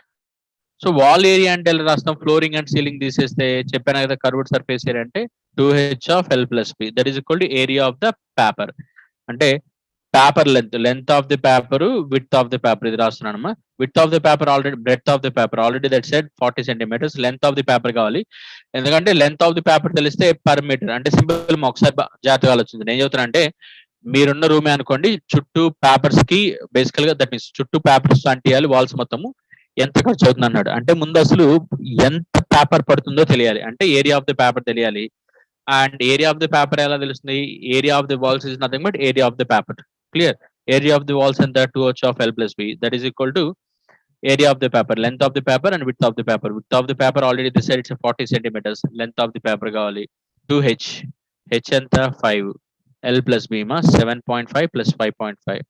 సో వాల్ ఏరియా అంటే ఎలా రాస్తాం, ఫ్లోరింగ్ అండ్ సీలింగ్ తీసేస్తే చెప్పాను కదా, కర్వ్డ్ సర్ఫేస్ ఏరియా అంటే 2h of l plus p, that is equal to area of the paper. అంటే paper length, length of the paper, width of the paper, ఇది రాస్తున్నానమ్మా. Width of the paper already, breadth of the paper already that said 40 centimetres. Length of the paper కావాలి, ఎందుకంటే length of the paper తెలిస్తే per metre అంటే simple. ఒకసారి జాగ్రత్తగా ఆలోచించింది. నేను చెబుతున్నా అంటే మీరున్న రూమే అనుకోండి, చుట్టూ పేపర్స్ కి బేసికల్ గా దట్ మీన్స్ చుట్టూ పేపర్స్ అంటియాలి వాల్స్ మొత్తము, ఎంత ఖర్చు అవుతుంది అన్నాడు. అంటే ముందు అసలు ఎంత పేపర్ పడుతుందో తెలియాలి, అంటే ఏరియా ఆఫ్ ది పేపర్ తెలియాలి. And area of the paper ఎలా తెలుస్తుంది, area of the walls is nothing but area of the paper. Clear? Area of the walls ఎంత 2h of l plus b, that is equal to area of the paper, length of the paper and width of the paper. Width of the paper already this side it's 40 centimeters, length of the paper కావాలి 2h, h ఎంత 5, l plus b మా 7.5 plus 5.5,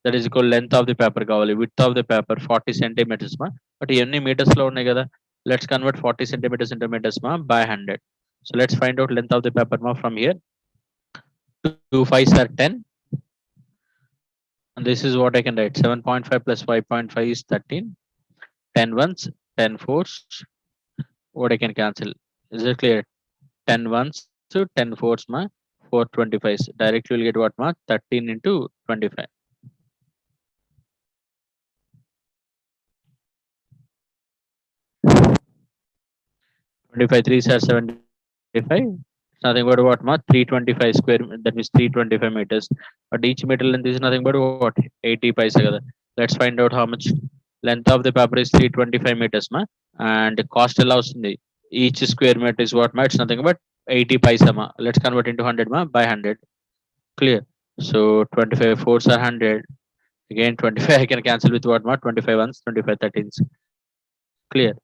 that is equal length of the paper కావాలి, width of the paper 40 centimeters మా. But ఇవన్నీ metres లో ఉన్నాయి కదా, let's convert 40 centimeters into meters ma by 100. So let's find out length of the paper ma from here. 2 5s are 10, and this is what I can write, 7.5 plus 5.5 is 13, 10 ones 10 fours, what I can cancel, is it clear? 10 ones to 10 fours ma 425s, directly will get what ma 13 into 25. Twenty-five threes are 75. Nothing but what ma 325 square, that means 325 meters. But each meter length is nothing but what 80 paisa kada. Let's find out how much length of the paper is 325 meters ma, and cost ఎలా వస్తుంది, each square meter is what ma, it's nothing but 80 paisa ma. Let's convert into 100 ma by 100. Clear? So 25 fours are 100, again 25 I can cancel with what ma 25 ones 25 13s. Clear?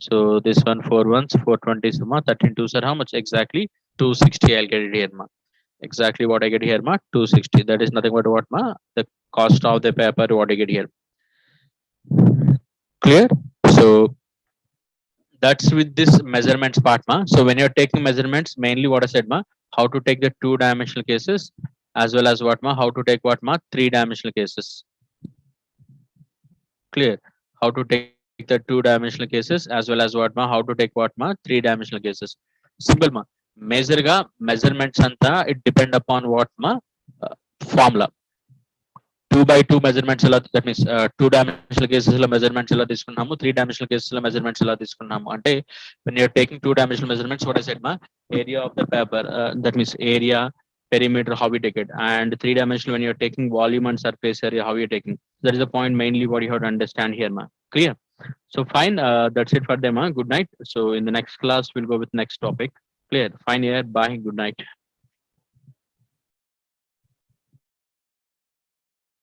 So this one 4 ones 420s ma, 13 twos are how much, exactly 260, I'll get it here ma. exactly what I get here, ma, 260. That is nothing but what, ma, the cost of the paper, what I get here. Clear? So that's with this measurements part, ma. So when you're taking measurements, mainly what I said, ma, how to take the two-dimensional cases, as well as what, ma, how to take what, ma, three-dimensional cases. Clear? How to take the two-dimensional cases, as well as what, ma, how to take what, ma, three-dimensional cases. Simple, ma. Measure ga measurements anta it depend upon what, ma, formula. 2 by 2 measurements ఎలా, that means two dimensional cases లో measurements ఎలా తీసుకున్నాము, three dimensional cases లో measurements ఎలా తీసుకున్నాము అంటే, when you're taking two dimensional measurements, what I said, ma, area of the paper, that means area, perimeter, how we take it, and three dimensional when you're taking volume and surface area, how you're taking. That is the point mainly what you have to understand here, ma. Clear? So fine, that's it for them, ma. Good night. So in the next class we'll go with next topic. Clear? Fine here. Bye. Good night.